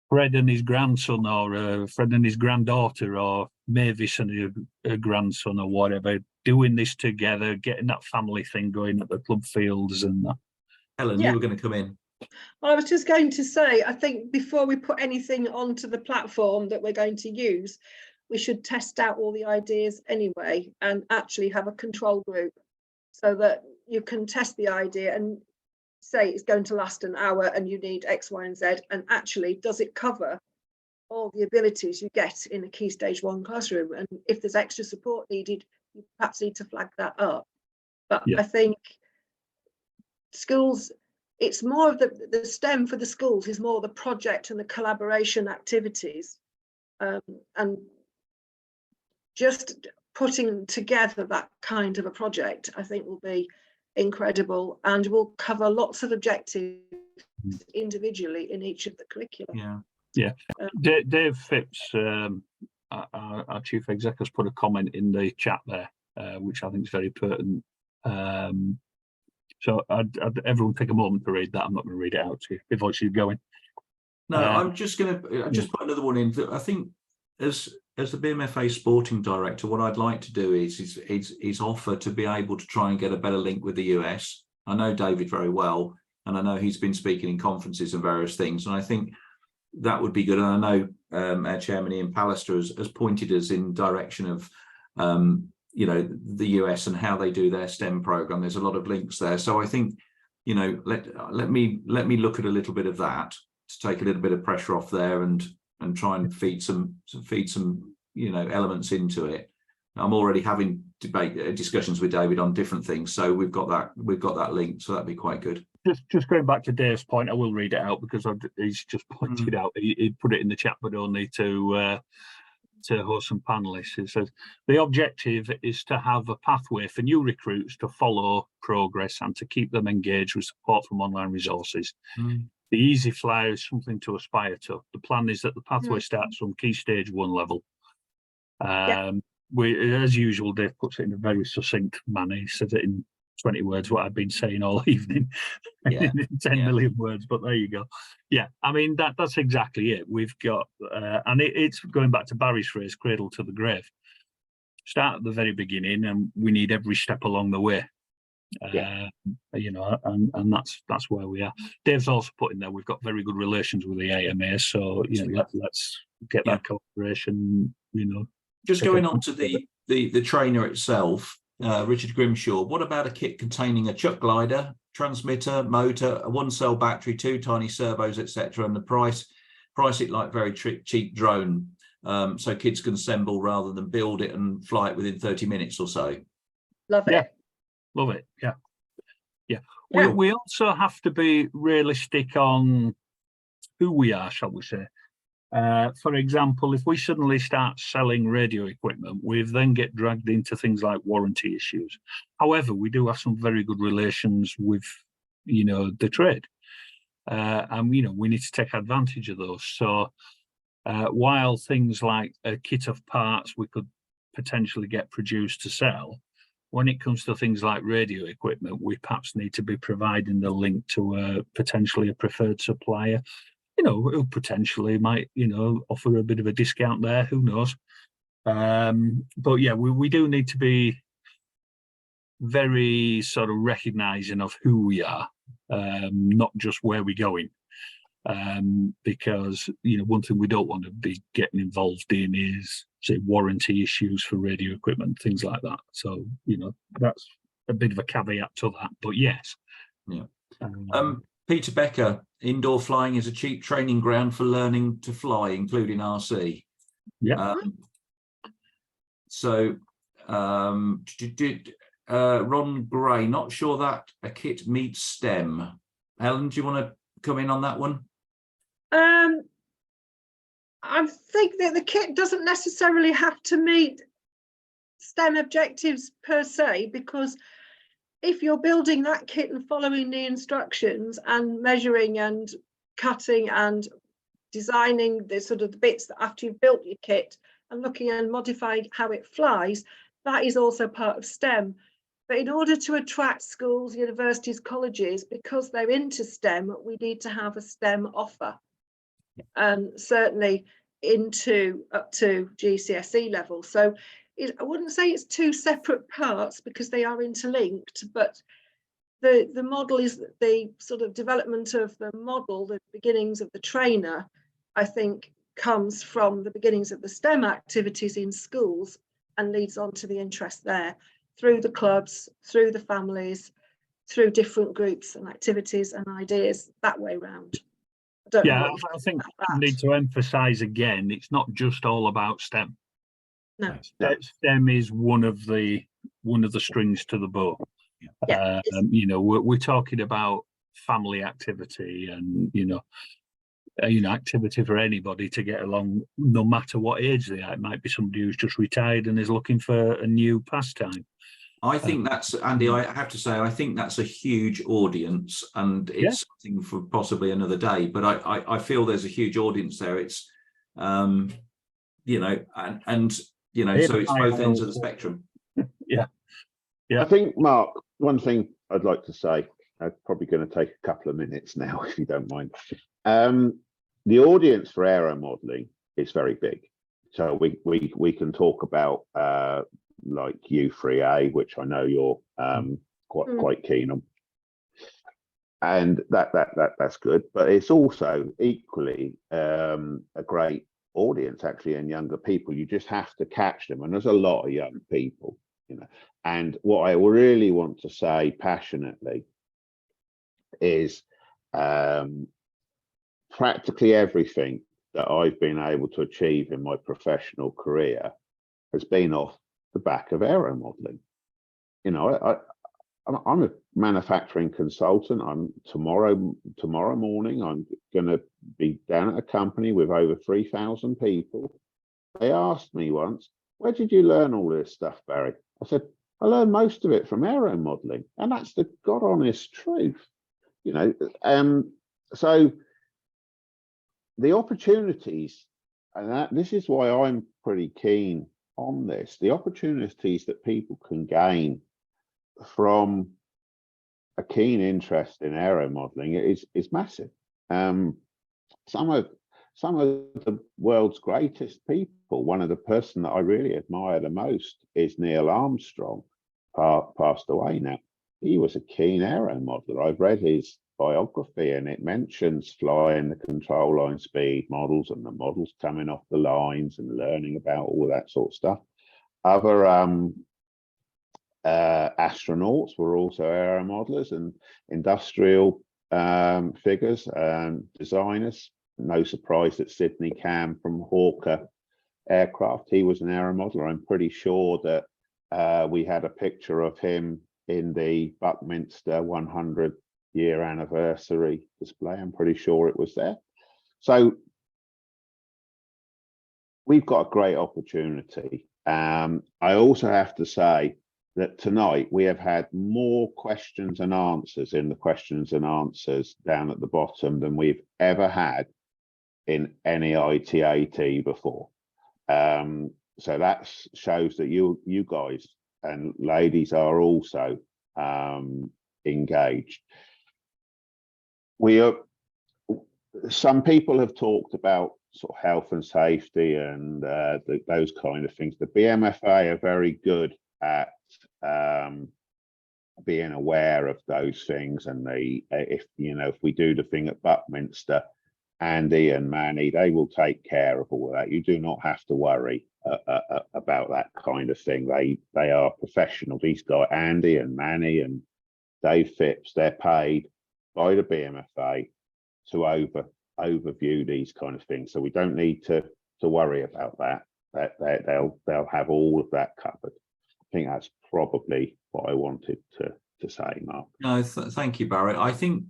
S2: Fred and his grandson, or Fred and his granddaughter, or Mavis and her grandson, or whatever, doing this together, getting that family thing going at the club fields and that.
S1: Helen, you were going to come in.
S3: Well, I was just going to say, I think before we put anything onto the platform that we're going to use, we should test out all the ideas anyway and actually have a control group so that you can test the idea and say it's going to last an hour and you need X, Y, and Z, and actually does it cover all the abilities you get in a Key Stage 1 classroom? And if there's extra support needed, you perhaps need to flag that up. But I think schools, it's more of the STEM for the schools is more the project and the collaboration activities, and just putting together that kind of a project, I think, will be incredible and will cover lots of objectives individually in each of the curricula.
S2: Dave Phipps, our chief exec, has put a comment in the chat there, which I think is very pertinent. So I'd everyone take a moment to read that. I'm not going to read it out to you before she's going.
S1: No, I'm just going to just put another one in. I think as the BMFA sporting director, what I'd like to do is offer to be able to try and get a better link with the US. I know David very well, and I know he's been speaking in conferences and various things, and I think that would be good. And I know our chairman Ian Pallister has pointed us in direction of you know, the US and how they do their STEM program. There's a lot of links there. So I think, you know, let me look at a little bit of that to take a little bit of pressure off there and try and feed some you know, elements into it. I'm already having discussions with David on different things, so we've got that link, so that'd be quite good.
S2: Just going back to Dave's point, I will read it out because he's just pointed out he put it in the chat, but only to hosts and panelists. It says the objective is to have a pathway for new recruits to follow progress and to keep them engaged with support from online resources. The easy flyer is something to aspire to. The plan is that the pathway starts from Key Stage 1 level. We, as usual, Dave puts it in a very succinct manner. He says it in 20 words, what I've been saying all evening, in 10 million words, but there you go. Yeah, I mean, that's exactly it. We've got, and it's going back to Barry's phrase, cradle to the grave. Start at the very beginning, and we need every step along the way. You know, and that's where we are. Dave's also put in there, we've got very good relations with the AMA, so, you know, let's get that cooperation, you know.
S1: Just going on to the trainer itself, Richard Grimshaw, what about a kit containing a chuck glider, transmitter, motor, a 1-cell battery, 2 tiny servos, etc., and the price it like very cheap drone, so kids can assemble rather than build it and fly it within 30 minutes or so?
S3: Love it.
S2: Love it. Yeah. We also have to be realistic on who we are, shall we say. For example, if we suddenly start selling radio equipment, we then get dragged into things like warranty issues. However, we do have some very good relations with, you know, the trade, and you know, we need to take advantage of those. So while things like a kit of parts we could potentially get produced to sell, when it comes to things like radio equipment, we perhaps need to be providing the link to potentially a preferred supplier, who potentially might, offer a bit of a discount there, who knows. But yeah, we do need to be very sort of recognizing of who we are, not just where we're going. Because one thing we don't want to be getting involved in is, say, warranty issues for radio equipment, things like that. So that's a bit of a caveat to that. But yes,
S1: yeah. Peter Becker, indoor flying is a cheap training ground for learning to fly, including RC.
S2: Yeah.
S1: Ron Gray, not sure that a kit meets STEM. Helen, do you want to come in on that one?
S3: I think that the kit doesn't necessarily have to meet STEM objectives per se, because if you're building that kit and following the instructions and measuring and cutting and designing the sort of the bits that after you've built your kit and looking and modifying how it flies, that is also part of STEM. But in order to attract schools, universities, colleges, because they're into STEM, we need to have a STEM offer. And certainly up to GCSE level. So I wouldn't say it's two separate parts because they are interlinked, but the model is the sort of development of the model, the beginnings of the trainer, I think comes from the beginnings of the STEM activities in schools and leads on to the interest there through the clubs, through the families, through different groups and activities and ideas that way round.
S2: I think we need to emphasize again, it's not just all about STEM.
S3: No.
S2: STEM is one of the strings to the bow.
S3: Yeah.
S2: We're talking about family activity and activity for anybody to get along, no matter what age they are. It might be somebody who's just retired and is looking for a new pastime.
S1: I think that's, Andy, I have to say, I think that's a huge audience, and it's something for possibly another day, but I feel there's a huge audience there. It's, so it's both ends of the spectrum.
S2: Yeah.
S4: I think, Mark, one thing I'd like to say, I'm probably going to take a couple of minutes now, if you don't mind. The audience for aero modelling is very big. So we can talk about like U3A, which I know you're quite keen on, and that's good. But it's also equally a great audience actually, and younger people. You just have to catch them, and there's a lot of young people, And what I really want to say passionately is practically everything that I've been able to achieve in my professional career has been off the back of aero modelling. I'm a manufacturing consultant. Tomorrow morning, I'm going to be down at a company with over 3,000 people. They asked me once, "Where did you learn all this stuff, Barry?" I said, "I learned most of it from aero modelling," and that's the God honest truth. So the opportunities, and this is why I'm pretty keen on this, the opportunities that people can gain from a keen interest in aero modelling is massive. Some of the world's greatest people, one of the person that I really admire the most is Neil Armstrong, passed away now. He was a keen aero modeler. I've read his biography and it mentions flying the control line speed models and the models coming off the lines and learning about all that sort of stuff. Other astronauts were also aero modelers and industrial figures and designers. No surprise that Sidney Cam from Hawker Aircraft, he was an aero modeler. I'm pretty sure that we had a picture of him in the Buckminster 100-year anniversary display. I'm pretty sure it was there. So we've got a great opportunity. I also have to say that tonight we have had more questions and answers in the questions and answers down at the bottom than we've ever had in any ITAT before. So that shows that you guys and ladies are also engaged. Some people have talked about sort of health and safety and those kind of things. The BMFA are very good at being aware of those things, and if we do the thing at Buckminster, Andy and Manny, they will take care of all of that. You do not have to worry about that kind of thing. They are professional. These guys, Andy and Manny and Dave Phipps, they're paid by the BMFA to overview these kind of things. So we don't need to worry about that. They'll have all of that covered. I think that's probably what I wanted to say, Mark.
S1: No, thank you, Barry. I think,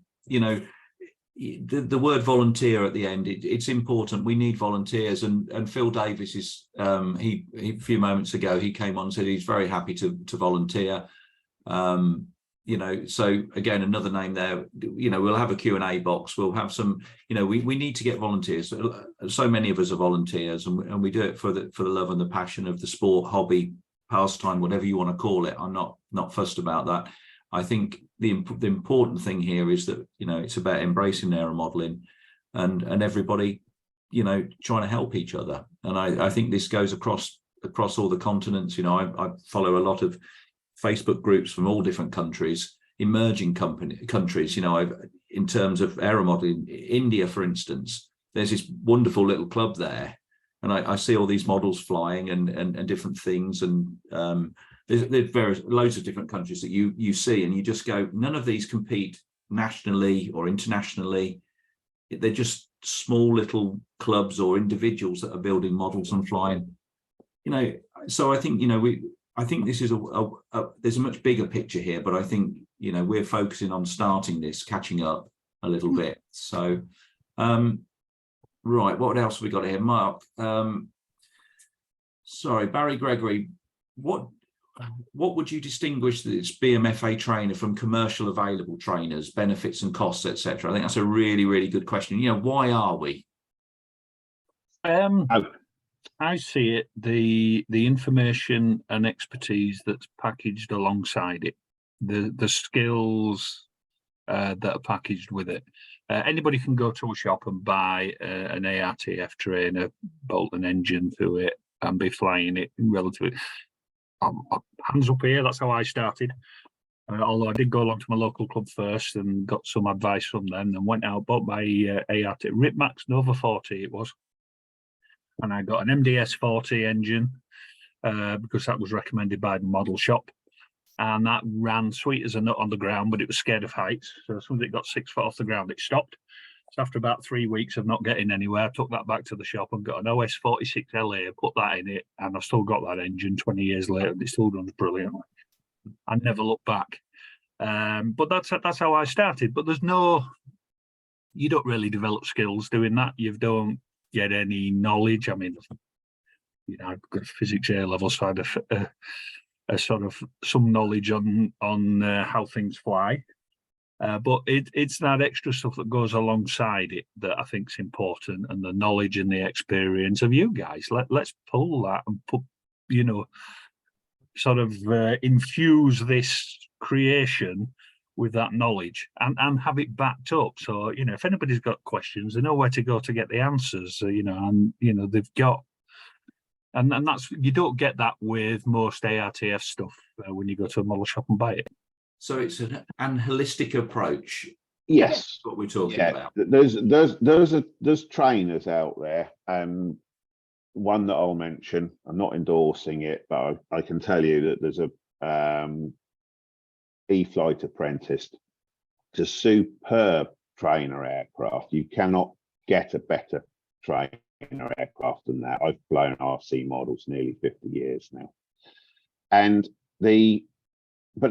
S1: the word volunteer at the end, it's important. We need volunteers, and Phil Davis is he a few moments ago he came on and said he's very happy to volunteer. So again, another name there. We'll have a Q&A box. We'll have some. We need to get volunteers. So many of us are volunteers, and we do it for the love and the passion of the sport, hobby, pastime, whatever you want to call it. I'm not fussed about that. I think the important thing here is that it's about embracing aeromodelling and everybody trying to help each other. And I think this goes across all the continents. I follow a lot of Facebook groups from all different countries, emerging countries. In terms of aeromodelling, India, for instance, there's this wonderful little club there, and I see all these models flying and different things, and there's loads of different countries that you see, and you just go, none of these compete nationally or internationally. They're just small little clubs or individuals that are building models and flying. So I think I think this is there's a much bigger picture here, but I think we're focusing on starting this, catching up a little bit. So right, what else have we got here, Mark? Sorry, Barry Gregory, what would you distinguish this BMFA trainer from commercial available trainers, benefits and costs, etc.? I think that's a really, really good question. Why are we?
S2: I see it, the information and expertise that's packaged alongside it, the skills that are packaged with it. Anybody can go to a shop and buy an ARTF trainer, bolt an engine to it, and be flying it relatively. Hands up here, that's how I started. Although I did go along to my local club first and got some advice from them, and went out, bought my ART Ripmax Nova 40 it was. And I got an MDS 40 engine because that was recommended by the model shop. And that ran sweet as a nut on the ground, but it was scared of heights. So as soon as it got 6 foot off the ground, it stopped. So after about 3 weeks of not getting anywhere, I took that back to the shop and got an OS 46 LA, put that in it, and I've still got that engine 20 years later, and it still runs brilliantly. I never looked back. But that's how I started. But you don't really develop skills doing that. You don't get any knowledge. I mean, I've got physics A level, so I had a sort of some knowledge on how things fly. But it's that extra stuff that goes alongside it that I think is important, and the knowledge and the experience of you guys. Let's pull that and put, sort of infuse this creation with that knowledge and have it backed up. So, if anybody's got questions, they know where to go to get the answers, and, they've got, and that's, you don't get that with most ARTF stuff when you go to a model shop and buy it.
S1: So it's an holistic approach.
S4: Yes,
S1: that's what we're talking about.
S4: There's trainers out there. One that I'll mention, I'm not endorsing it, but I can tell you that there's a E-Flight Apprentice. It's a superb trainer aircraft. You cannot get a better trainer aircraft than that. I've flown RC models nearly 50 years now. But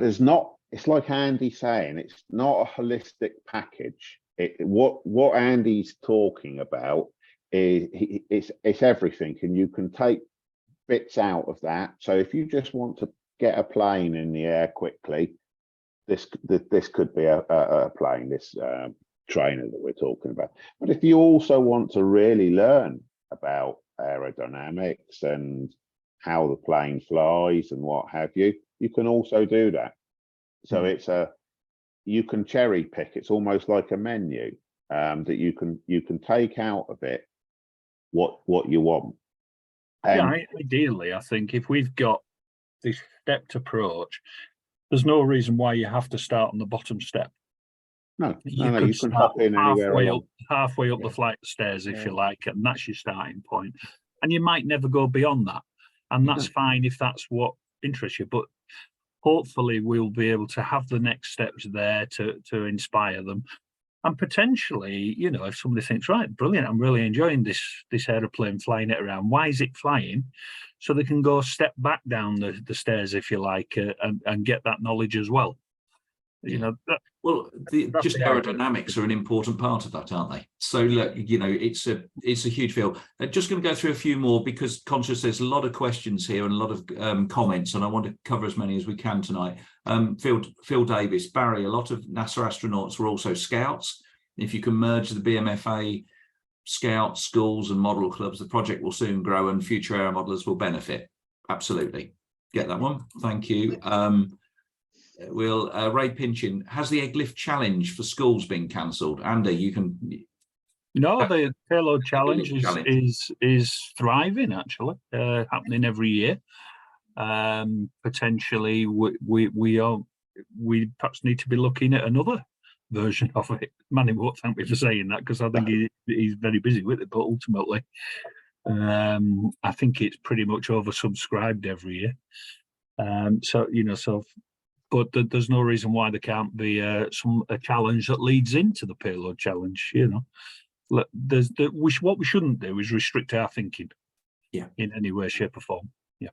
S4: there's not, it's like Andy's saying, it's not a holistic package. What Andy's talking about is it's everything, and you can take bits out of that. So if you just want to get a plane in the air quickly, this could be a plane, this trainer that we're talking about. But if you also want to really learn about aerodynamics and how the plane flies and what have you, you can also do that. So it's you can cherry pick. It's almost like a menu that you can take out of it what you want.
S2: Yeah, ideally, I think if we've got this stepped approach, there's no reason why you have to start on the bottom step.
S4: No,
S2: You
S4: you can hop in anywhere along.
S2: halfway up the flight of stairs, if you like, and that's your starting point. And you might never go beyond that, and that's fine if that's what interests you. But hopefully, we'll be able to have the next steps there to inspire them, and potentially, you know, if somebody thinks, right, brilliant, I'm really enjoying this aeroplane, flying it around. Why is it flying? So they can go step back down the stairs, if you like, and get that knowledge as well. You know,
S1: just aerodynamics are an important part of that, aren't they? So look, you know, it's a huge field. Just going to go through a few more because conscious there's a lot of questions here and a lot of comments, and I want to cover as many as we can tonight. Phil Davis, Barry, a lot of NASA astronauts were also scouts. If you can merge the BMFA scouts, schools and model clubs, the project will soon grow and future air modelers will benefit. Absolutely. Get that one. Thank you. Ray Pinchin, has the egg lift challenge for schools been cancelled? Andy, you can.
S2: No, the payload challenge is thriving, actually, happening every year. Potentially, we perhaps need to be looking at another version of it. Manny won't thank me for saying that because I think he's very busy with it. But ultimately, I think it's pretty much oversubscribed every year. So you know, but there's no reason why there can't be a challenge that leads into the payload challenge. You know, what we shouldn't do is restrict our thinking. Yeah, in any way, shape, or form. Yeah.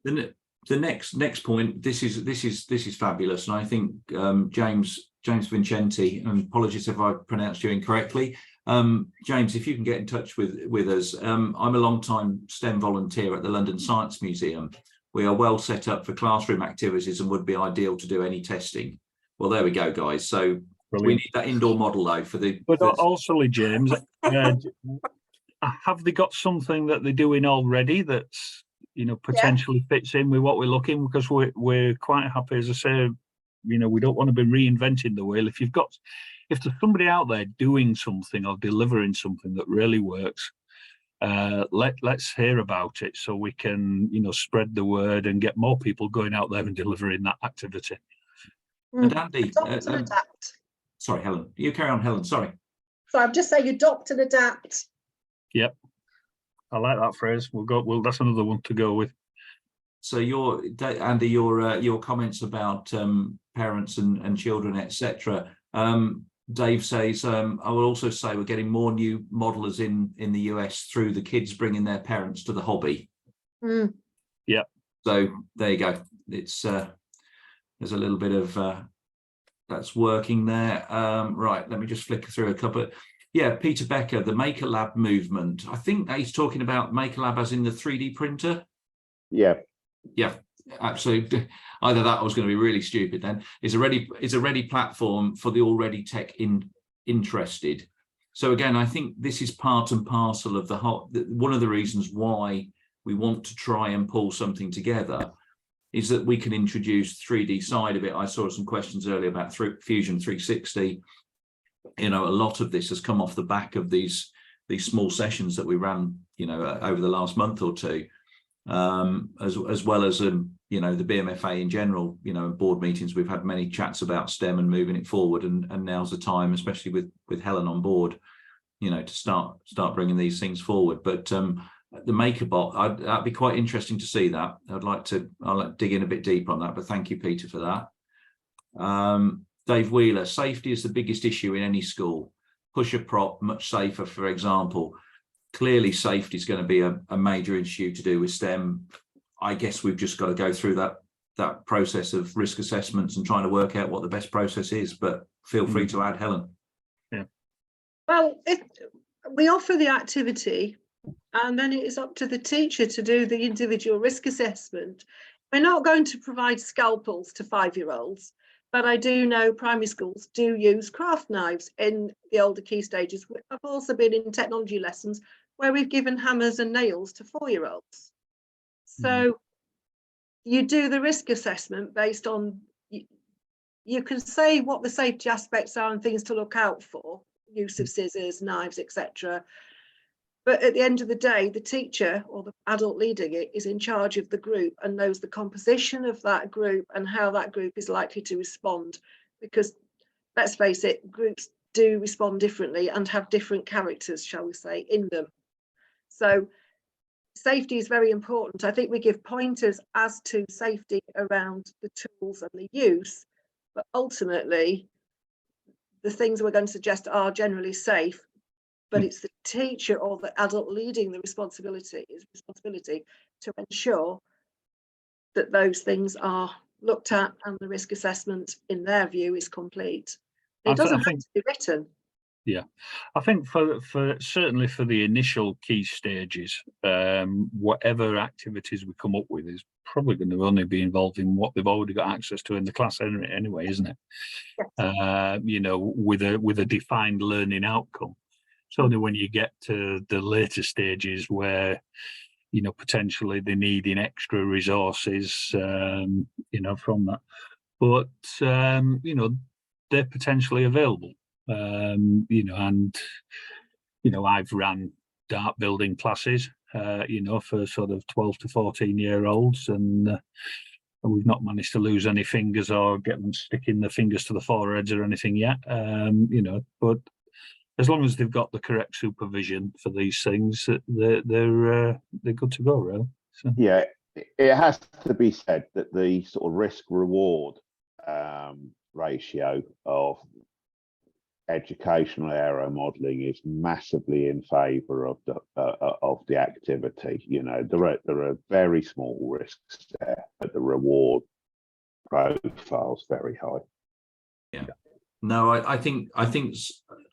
S1: The next point. This is fabulous, and I think James Vincenti. And apologies if I pronounced you incorrectly. James, if you can get in touch with us. I'm a long-time STEM volunteer at the London Science Museum. We are well set up for classroom activities and would be ideal to do any testing. Well, there we go, guys. So brilliant. We need that indoor model though for the.
S2: But also, James, have they got something that they're doing already that's potentially fits in with what we're looking? Because we're quite happy, as I say, we don't want to be reinventing the wheel. If there's somebody out there doing something or delivering something that really works. Let's hear about it so we can spread the word and get more people going out there and delivering that activity.
S1: And Andy,
S3: adapt.
S1: Sorry, Helen, you carry on, Helen. Sorry.
S3: So I'm just saying, adopt and adapt.
S2: Yep, I like that phrase. That's another one to go with.
S1: So Andy, your comments about parents and children, etc. Dave says, I will also say we're getting more new modelers in the US through the kids bringing their parents to the hobby.
S2: Yeah.
S1: So there you go. It's there's a little bit of that's working there. Right, let me just flick through a couple. Yeah, Peter Becker, the Maker Lab movement. I think he's talking about Maker Lab as in the 3D printer.
S4: Yeah.
S1: Yeah. Absolutely. Either that or was going to be really stupid then. Is a ready platform for the already tech interested. So again, I think this is part and parcel of one of the reasons why we want to try and pull something together is that we can introduce 3D side of it. I saw some questions earlier about Fusion 360. A lot of this has come off the back of these small sessions that we ran, over the last month or two. As well as the BMFA in general, board meetings, we've had many chats about STEM and moving it forward, and now's the time, especially with Helen on board, to start bringing these things forward. But the MakerBot, that'd be quite interesting to see that. I'll dig in a bit deeper on that, but thank you, Peter, for that. Dave Wheeler, safety is the biggest issue in any school. Push a prop, much safer, for example. Clearly, safety is going to be a major issue to do with STEM. I guess we've just got to go through that process of risk assessments and trying to work out what the best process is. But feel free to add, Helen.
S2: Yeah.
S3: Well, we offer the activity, and then it is up to the teacher to do the individual risk assessment. We're not going to provide scalpels to 5-year-olds, but I do know primary schools do use craft knives in the older key stages. I've also been in technology lessons where we've given hammers and nails to 4-year-olds. So you do the risk assessment based on, you can say what the safety aspects are and things to look out for, use of scissors, knives, etc. But at the end of the day, the teacher or the adult leading it is in charge of the group and knows the composition of that group and how that group is likely to respond. Because let's face it, groups do respond differently and have different characters, shall we say, in them. So safety is very important. I think we give pointers as to safety around the tools and the use, but ultimately the things we're going to suggest are generally safe, but it's the teacher or the adult leading the responsibility to ensure that those things are looked at and the risk assessment in their view is complete. It doesn't have to be written.
S2: Yeah, I think for certainly for the initial key stages, whatever activities we come up with is probably going to only be involving what they've already got access to in the class anyway, isn't it? Yes. You know, with a defined learning outcome. It's only when you get to the later stages where, you know, potentially they're needing extra resources, you know, from that. But you know, they're potentially available. You know, and you know, I've ran dart building classes, you know, for sort of 12 to 14-year-olds, and we've not managed to lose any fingers or get them sticking their fingers to the foreheads or anything yet. You know, but as long as they've got the correct supervision for these things, they're good to go, really. So.
S4: Yeah, it has to be said that the sort of risk-reward ratio of educational aero modelling is massively in favour of the activity. You know, there are very small risks there, but the reward profile is very high.
S1: Yeah. No, I think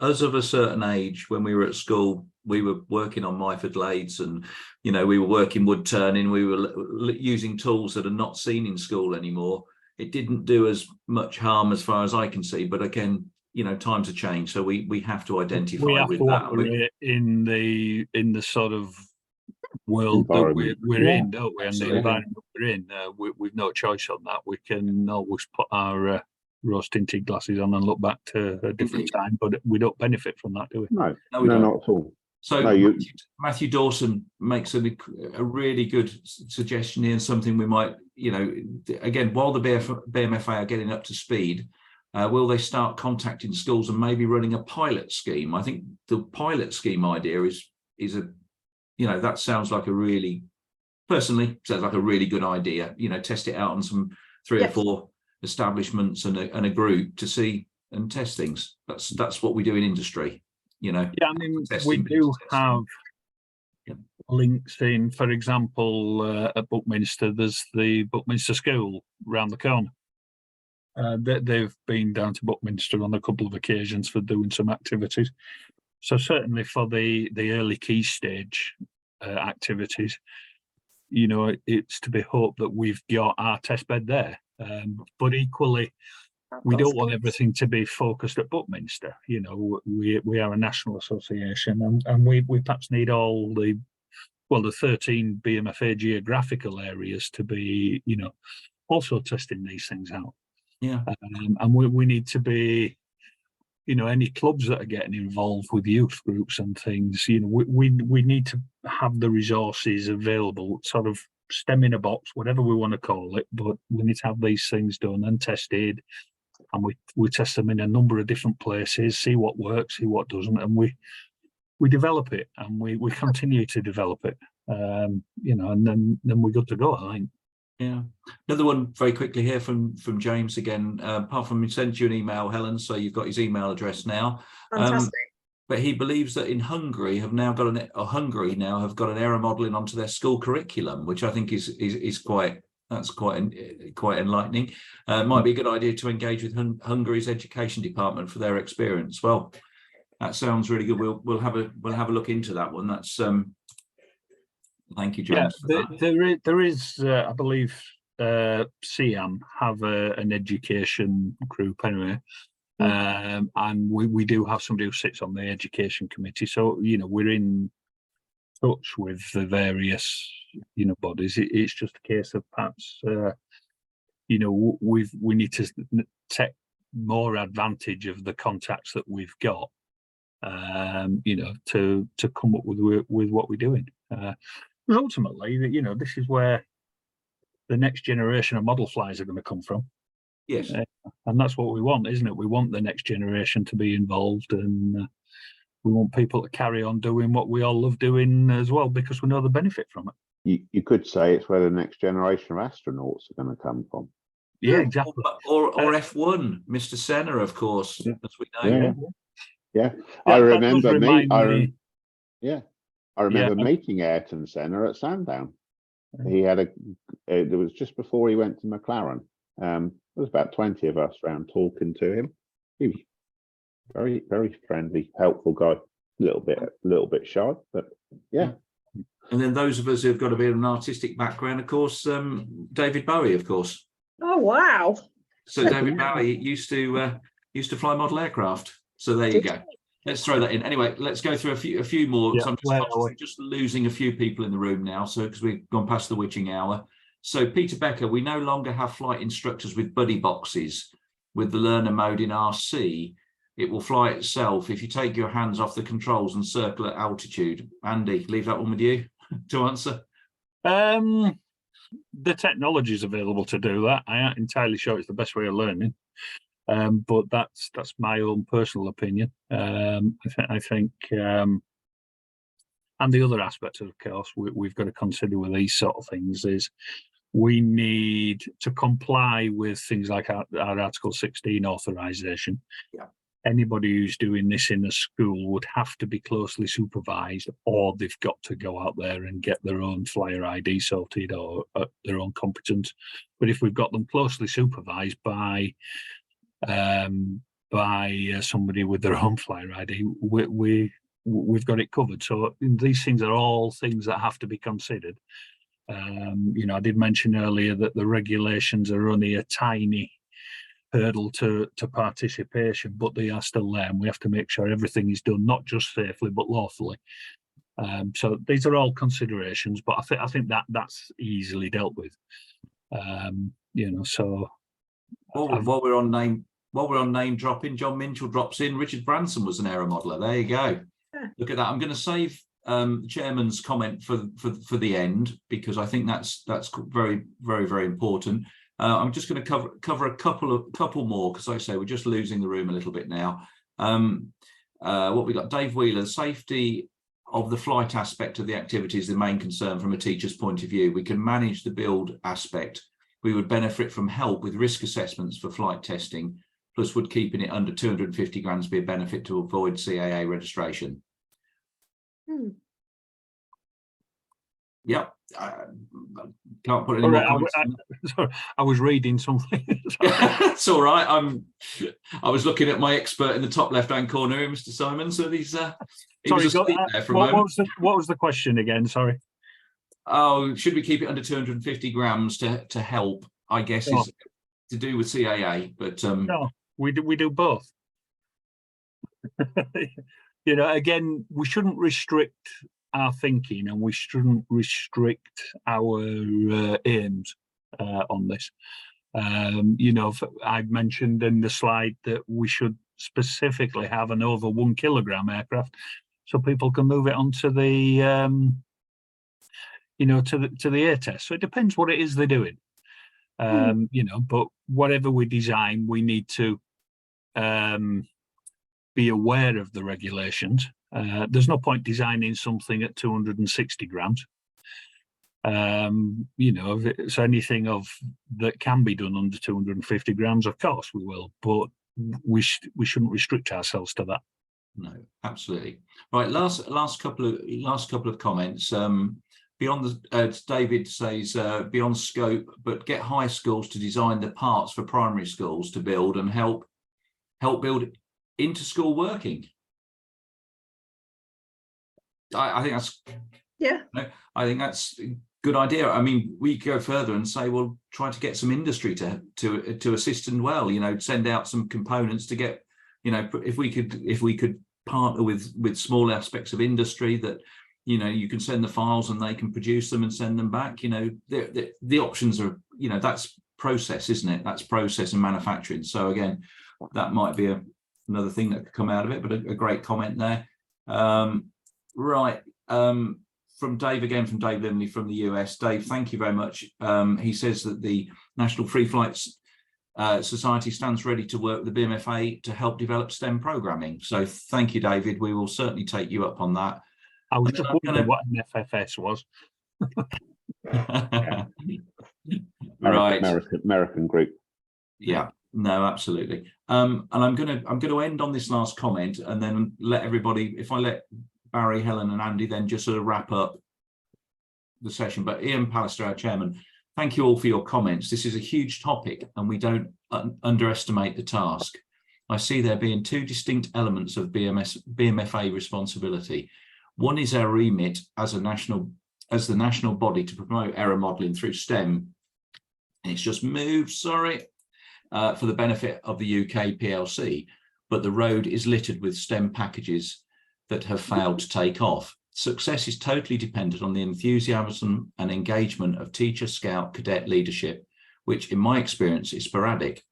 S1: as of a certain age, when we were at school, we were working on Myford lathes, and you know, we were working wood turning. We were using tools that are not seen in school anymore. It didn't do as much harm as far as I can see, but again, you know, times have changed, so we have to identify
S2: we have
S1: with
S2: to
S1: that.
S2: Operate in the sort of world that we're in, don't we? And the environment we're in, we've no choice on that. We can always put our rose tinted glasses on and look back to a different time, but we don't benefit from that, do we?
S4: No,
S1: we don't.
S4: Not at all.
S1: So
S4: no,
S1: Matthew Dawson makes a really good suggestion here, and something we might, you know, again, while the BMFA are getting up to speed, will they start contacting schools and maybe running a pilot scheme? I think the pilot scheme idea is a, you know, that sounds like a really, personally, sounds like a really good idea. You know, test it out on some 3 or 4 establishments and a group to see and test things. That's what we do in industry, you know.
S2: Yeah, I mean, we do have links in, for example, at Buckminster, there's the Buckminster School round the corner. They've been down to Buckminster on a couple of occasions for doing some activities. So certainly for the early key stage activities, you know, it's to be hoped that we've got our test bed there. But equally, we don't want everything to be focused at Buckminster. You know, we are a national association, and we perhaps need all the 13 BMFA geographical areas to be, you know, also testing these things out.
S1: Yeah.
S2: And we need to be, you know, any clubs that are getting involved with youth groups and things, you know, we need to have the resources available, sort of STEM in a box, whatever we want to call it, but we need to have these things done and tested, and we test them in a number of different places, see what works, see what doesn't, and we develop it, and we continue to develop it, you know, and then we're good to go, I think.
S1: Yeah. Another one very quickly here from James again. Apart from he sent you an email, Helen, so you've got his email address now.
S3: Fantastic.
S1: But he believes that in Hungary have now got an aero modelling onto their school curriculum, which I think is quite enlightening. It might be a good idea to engage with Hungary's education department for their experience. Well, that sounds really good. We'll have a look into that one. That's thank you, James.
S2: Yeah, there is I believe CM have an education group anyway. And we do have somebody who sits on the education committee, so you know we're in touch with the various, bodies. It's just a case of perhaps, we need to take more advantage of the contacts that we've got, to come up with what we're doing. But ultimately, this is where the next generation of model flyers are going to come from.
S1: Yes.
S2: And that's what we want, isn't it? We want the next generation to be involved, and we want people to carry on doing what we all love doing as well, because we know the benefit from it.
S4: You could say it's where the next generation of astronauts are going to come from.
S2: Yeah, exactly.
S1: Or F1, Mr. Senna, of course,
S4: Yeah.
S1: as we know.
S4: Yeah. I remember meeting Ayrton Senna at Sandown. He had it was just before he went to McLaren. There was about 20 of us around talking to him. He was very, very friendly, helpful guy. A little bit shy, but yeah.
S1: And then those of us who've got a bit of an artistic background, of course, David Bowie, of course.
S3: Oh wow!
S1: So David Bowie used to fly model aircraft. So there you go. Let's throw that in. Anyway, let's go through a few more.
S2: Yeah,
S1: So I'm just losing a few people in the room now. So because we've gone past the witching hour. So Peter Becker, we no longer have flight instructors with buddy boxes. With the learner mode in RC, it will fly itself if you take your hands off the controls and circle at altitude. Andy, leave that one with you to answer.
S2: The technology is available to do that. I aren't entirely sure it's the best way of learning. But that's my own personal opinion. I think, and the other aspect, of course, we've got to consider with these sort of things is we need to comply with things like our Article 16 authorization.
S1: Yeah.
S2: Anybody who's doing this in a school would have to be closely supervised, or they've got to go out there and get their own flyer ID sorted, or their own competence. But if we've got them closely supervised by somebody with their own flyer ID, we've got it covered. So these things are all things that have to be considered. I did mention earlier that the regulations are only a tiny hurdle to participation, but they are still there, and we have to make sure everything is done not just safely but lawfully. So these are all considerations, but I think that's easily dealt with. So.
S1: While we're on name dropping, John Minchell drops in. Richard Branson was an aero modeler. There you go.
S3: Yeah.
S1: Look at that. I'm going to save the chairman's comment for the end, because I think that's very, very, very important. I'm just going to cover a couple more, because like I say, we're just losing the room a little bit now. What we got? Dave Wheeler. The safety of the flight aspect of the activity is the main concern from a teacher's point of view. We can manage the build aspect. We would benefit from help with risk assessments for flight testing, plus would keeping it under 250 grams be a benefit to avoid CAA registration. Yep. Can't put any more comments.
S2: Sorry, I was reading something.
S1: It's all right. I was looking at my expert in the top left-hand corner here, Mr. Simon. So he was asleep there for a moment.
S2: What was the question again? Sorry.
S1: Oh, should we keep it under 250 grams to help? I guess is to do with CAA, but
S2: no, we do both. Again, we shouldn't restrict our thinking, and we shouldn't restrict our aims on this. I've mentioned in the slide that we should specifically have an over 1 kilogram aircraft, so people can move it onto the to the air test. So it depends what it is they're doing. But whatever we design, we need to be aware of the regulations. There's no point designing something at 260 grams. If it's anything that can be done under 250 grams, of course we will, but we shouldn't restrict ourselves to that.
S1: No, absolutely. Right, last couple of comments. Beyond David says beyond scope, but get high schools to design the parts for primary schools to build and help build into school working. I think that's I think that's a good idea. I mean, we go further and say, well, try to get some industry to assist and send out some components to get, if we could partner with small aspects of industry that you know, you can send the files and they can produce them and send them back. You know, the options are, you know, that's process, isn't it? That's process and manufacturing. So again, that might be another thing that could come out of it, but a great comment there. Right. From Dave again, from Dave Limley from the US. Dave, thank you very much. He says that the National Free Flights Society stands ready to work with the BMFA to help develop STEM programming. So thank you, David. We will certainly take you up on that.
S2: I was just wondering what an FFS was.
S1: Right.
S4: American group.
S1: Yeah, no, absolutely. And I'm going to end on this last comment and then let everybody, if I let Barry, Helen and Andy then just sort of wrap up the session. But Ian Pallister, our chairman, thank you all for your comments. This is a huge topic and we don't underestimate the task. I see there being two distinct elements of BMFA responsibility. One is our remit as the national body to promote error modelling through STEM. And it's just moved, sorry, for the benefit of the UK PLC, but the road is littered with STEM packages that have failed to take off. Success is totally dependent on the enthusiasm and engagement of teacher, scout, cadet leadership, which in my experience is sporadic.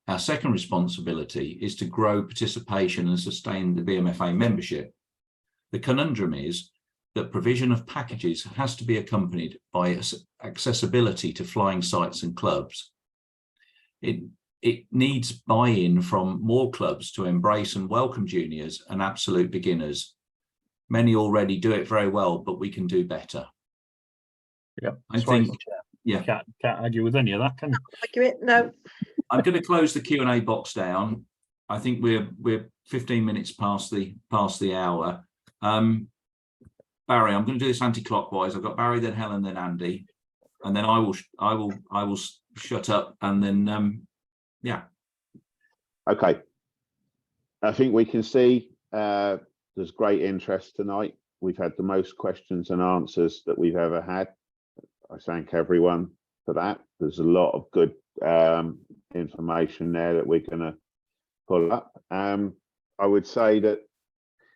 S1: Our second responsibility is to grow participation and sustain the BMFA membership. The conundrum is that provision of packages has to be accompanied by accessibility to flying sites and clubs. It needs buy-in from more clubs to embrace and welcome juniors and absolute beginners. Many already do it very well, but we can do better.
S2: Yeah,
S1: I think, yeah.
S2: Can't argue with any of that, can you?
S3: Argue it? No.
S1: I'm going to close the Q&A box down. I think we're 15 minutes past the hour. Barry, I'm going to do this anti-clockwise. I've got Barry, then Helen, then Andy, and then I will shut up, and then yeah.
S4: Okay. I think we can see there's great interest tonight. We've had the most questions and answers that we've ever had. I thank everyone for that. There's a lot of good information there that we're going to pull up. I would say that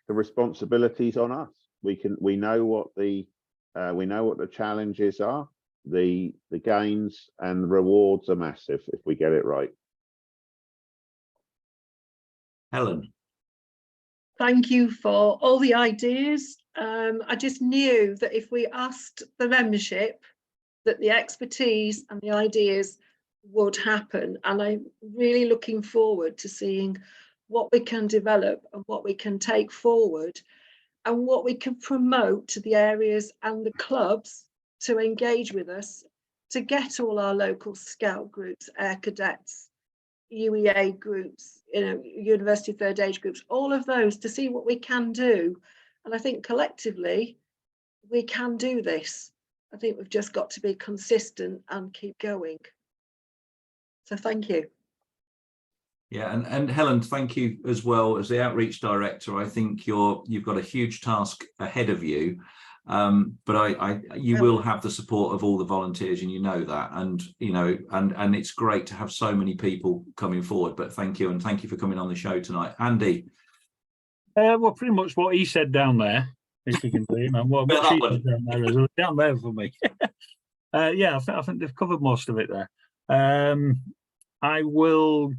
S4: the responsibility's on us. We know what the challenges are. The gains and the rewards are massive if we get it right.
S1: Helen.
S3: Thank you for all the ideas. I just knew that if we asked the membership, that the expertise and the ideas would happen. And I'm really looking forward to seeing what we can develop and what we can take forward and what we can promote to the areas and the clubs to engage with us, to get all our local scout groups, air cadets, UEA groups, you know, university third age groups, all of those, to see what we can do. And I think collectively we can do this. I think we've just got to be consistent and keep going. So thank you.
S1: Yeah, and Helen, thank you as well as the Outreach Director. I think you've got a huge task ahead of you, but you will have the support of all the volunteers, and you know that, and you know, and it's great to have so many people coming forward. But thank you, and thank you for coming on the show tonight, Andy.
S2: Well, pretty much what he said down there, if you can see him, and what she said down there for me. Yeah, I think they've covered most of it there. We will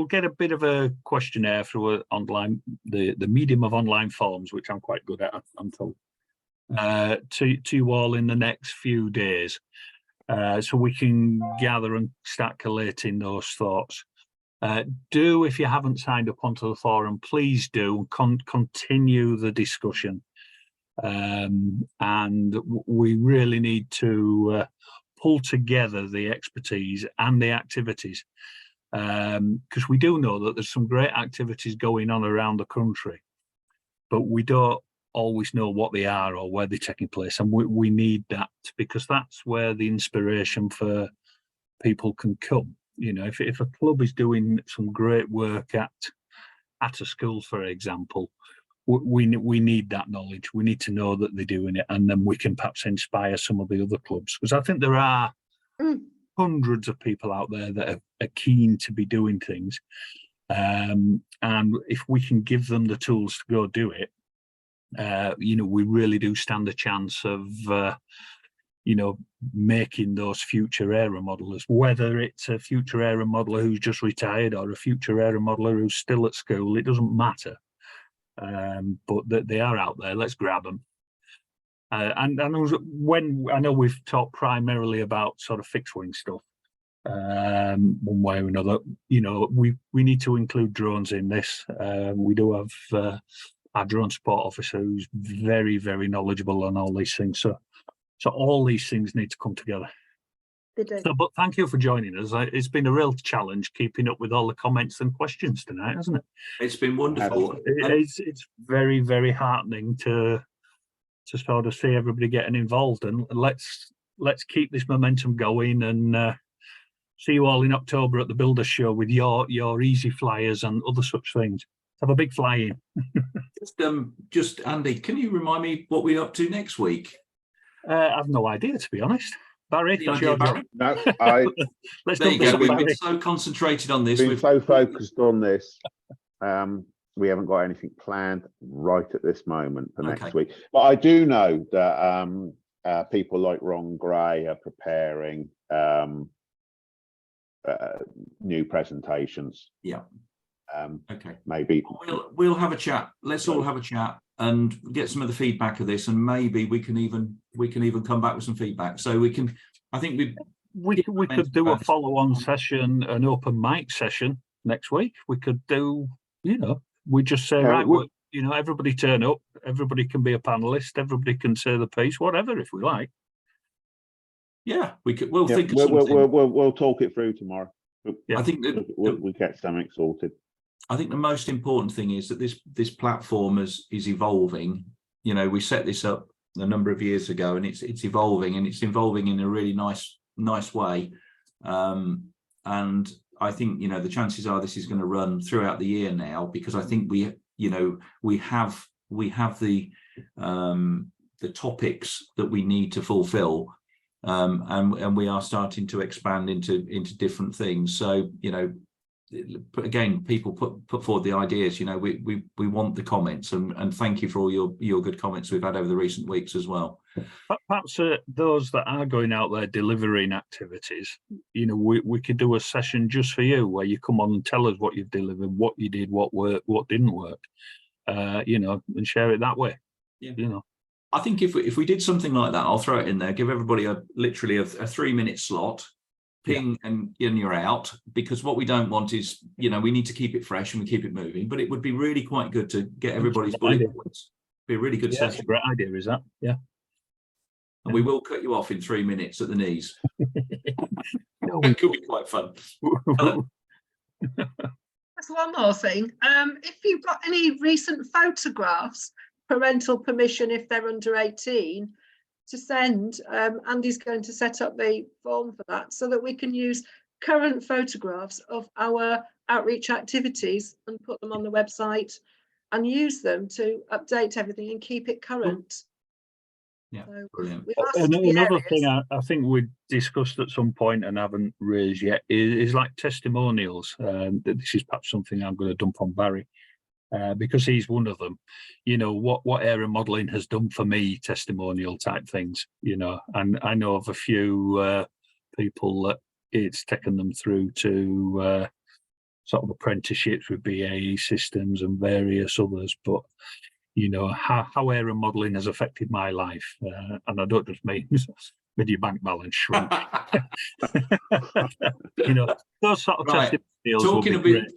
S2: get a bit of a questionnaire through online, the medium of online forms, which I'm quite good at, I'm told, to you all in the next few days, so we can gather and start collating those thoughts. Do, if you haven't signed up onto the forum, please do continue the discussion, and we really need to pull together the expertise and the activities, because we do know that there's some great activities going on around the country, but we don't always know what they are or where they're taking place, and we need that, because that's where the inspiration for people can come. You know, if a club is doing some great work at a school, for example, we need that knowledge. We need to know that they're doing it, and then we can perhaps inspire some of the other clubs, because I think there are hundreds of people out there that are keen to be doing things, and if we can give them the tools to go do it, you know, we really do stand a chance of, you know, making those future aero modelers, whether it's a future aero modeler who's just retired or a future aero modeler who's still at school, it doesn't matter. But that they are out there, let's grab them. And when I know we've talked primarily about sort of fixed wing stuff, one way or another, you know, we need to include drones in this. We do have our drone support officer who's very, very knowledgeable on all these things. So all these things need to come together.
S3: They do.
S2: So, but thank you for joining us. It's been a real challenge keeping up with all the comments and questions tonight, hasn't it?
S1: It's been wonderful.
S2: It's very, very heartening to sort of see everybody getting involved, and let's keep this momentum going, and see you all in October at the Builders Show with your easy flyers and other such things. Have a big fly in.
S1: Just Andy, can you remind me what we're up to next week?
S2: I've no idea, to be honest. Barry,
S1: Any
S2: that's
S1: idea,
S2: your job.
S1: Barry?
S4: No,
S2: Let's
S1: There
S2: do
S1: you
S2: this
S1: go.
S2: up,
S1: We've
S2: Barry.
S1: been so concentrated on this.
S4: been
S1: We've
S4: so focused on this. We haven't got anything planned right at this moment for next
S1: Okay.
S4: week. But I do know that people like Ron Gray are preparing new presentations.
S1: Yeah. Okay.
S4: Maybe
S1: We'll have a chat. Let's all have a chat and get some of the feedback of this, and maybe we can even come back with some feedback. So we can. I think
S2: we could do a follow-on session, an open mic session next week. We could do, you know, we just say, right, you know, everybody turn up, everybody can be a panelist, everybody can say the piece, whatever, if we like.
S1: Yeah, we could. We'll think of
S4: we'll
S1: something.
S4: we'll talk it through tomorrow.
S1: I think that
S4: we'll get something sorted.
S1: I think the most important thing is that this platform is evolving. You know, we set this up a number of years ago, and it's evolving, and it's evolving in a really nice way. And I think, you know, the chances are this is going to run throughout the year now, because I think we have the topics that we need to fulfill, and we are starting to expand into different things. So, you know, again, people put forward the ideas. You know, we want the comments, and thank you for all your good comments we've had over the recent weeks as well.
S2: Perhaps those that are going out there delivering activities, you know, we could do a session just for you where you come on and tell us what you've delivered, what you did, what worked, what didn't work, you know, and share it that way.
S1: Yeah.
S2: You know,
S1: I think if we did something like that, I'll throw it in there, give everybody literally a 3-minute slot, ping, and you're out, because what we don't want is, you know, we need to keep it fresh and we keep it moving, but it would be really quite good to get everybody's bullet points. Be a really good
S2: that's a
S1: session.
S2: great idea, is that? Yeah.
S1: And we will cut you off in 3 minutes at the knees.
S2: No,
S1: It could be quite fun.
S3: That's one more thing. If you've got any recent photographs, parental permission if they're under 18, to send, Andy's going to set up the form for that, so that we can use current photographs of our outreach activities and put them on the website and use them to update everything and keep it current.
S1: Yeah,
S3: So
S1: brilliant.
S3: we've asked
S2: and
S3: the
S2: another
S3: areas.
S2: thing I think we discussed at some point and haven't raised yet is like testimonials. This is perhaps something I'm going to dump on Barry, because he's one of them. You know, what aero modelling has done for me, testimonial type things, you know, and I know of a few people that it's taken them through to sort of apprenticeships with BAE systems and various others, but you know, how aero modelling has affected my life, and I don't just mean with your bank balance shrink. You know, those sort of
S1: Right.
S2: testimonials.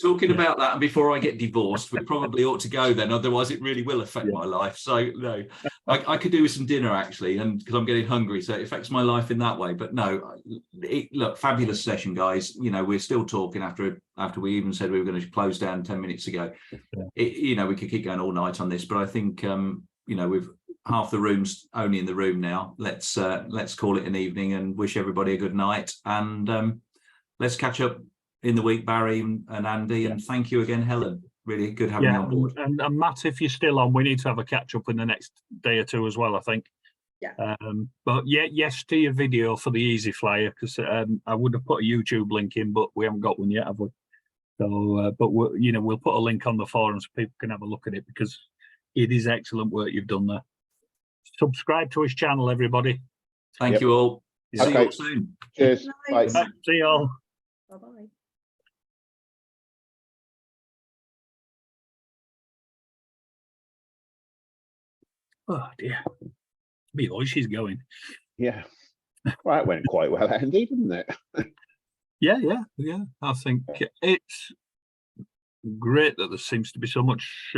S1: Talking about that, and before I get divorced, we probably ought to go then, otherwise it really will affect my life. So no, I could do with some dinner actually, and because I'm getting hungry, so it affects my life in that way. But no, look, fabulous session, guys. You know, we're still talking after we even said we were going to close down 10 minutes ago. You know, we could keep going all night on this, but I think you know, we've half the room's only in the room now. Let's call it an evening and wish everybody a good night, and let's catch up in the week, Barry and Andy, and thank you again, Helen. Really good having you on board.
S2: And Matt, if you're still on, we need to have a catch up in the next day or two as well, I think.
S3: Yeah.
S2: But yeah, yes to your video for the Easy Flyer, because I would have put a YouTube link in, but we haven't got one yet, have we? So, but you know, we'll put a link on the forum so people can have a look at it, because It is excellent work you've done there. Subscribe to his channel, everybody.
S1: Thank
S4: Yep.
S1: you all. See you
S4: Okay.
S1: all soon.
S4: Cheers. Bye.
S3: Nice.
S2: Right, see you all.
S3: Bye-bye.
S2: Oh dear. My voice is going.
S4: Yeah. Well, that went quite well, Andy, didn't it?
S2: Yeah. I think it's great that there seems to be so much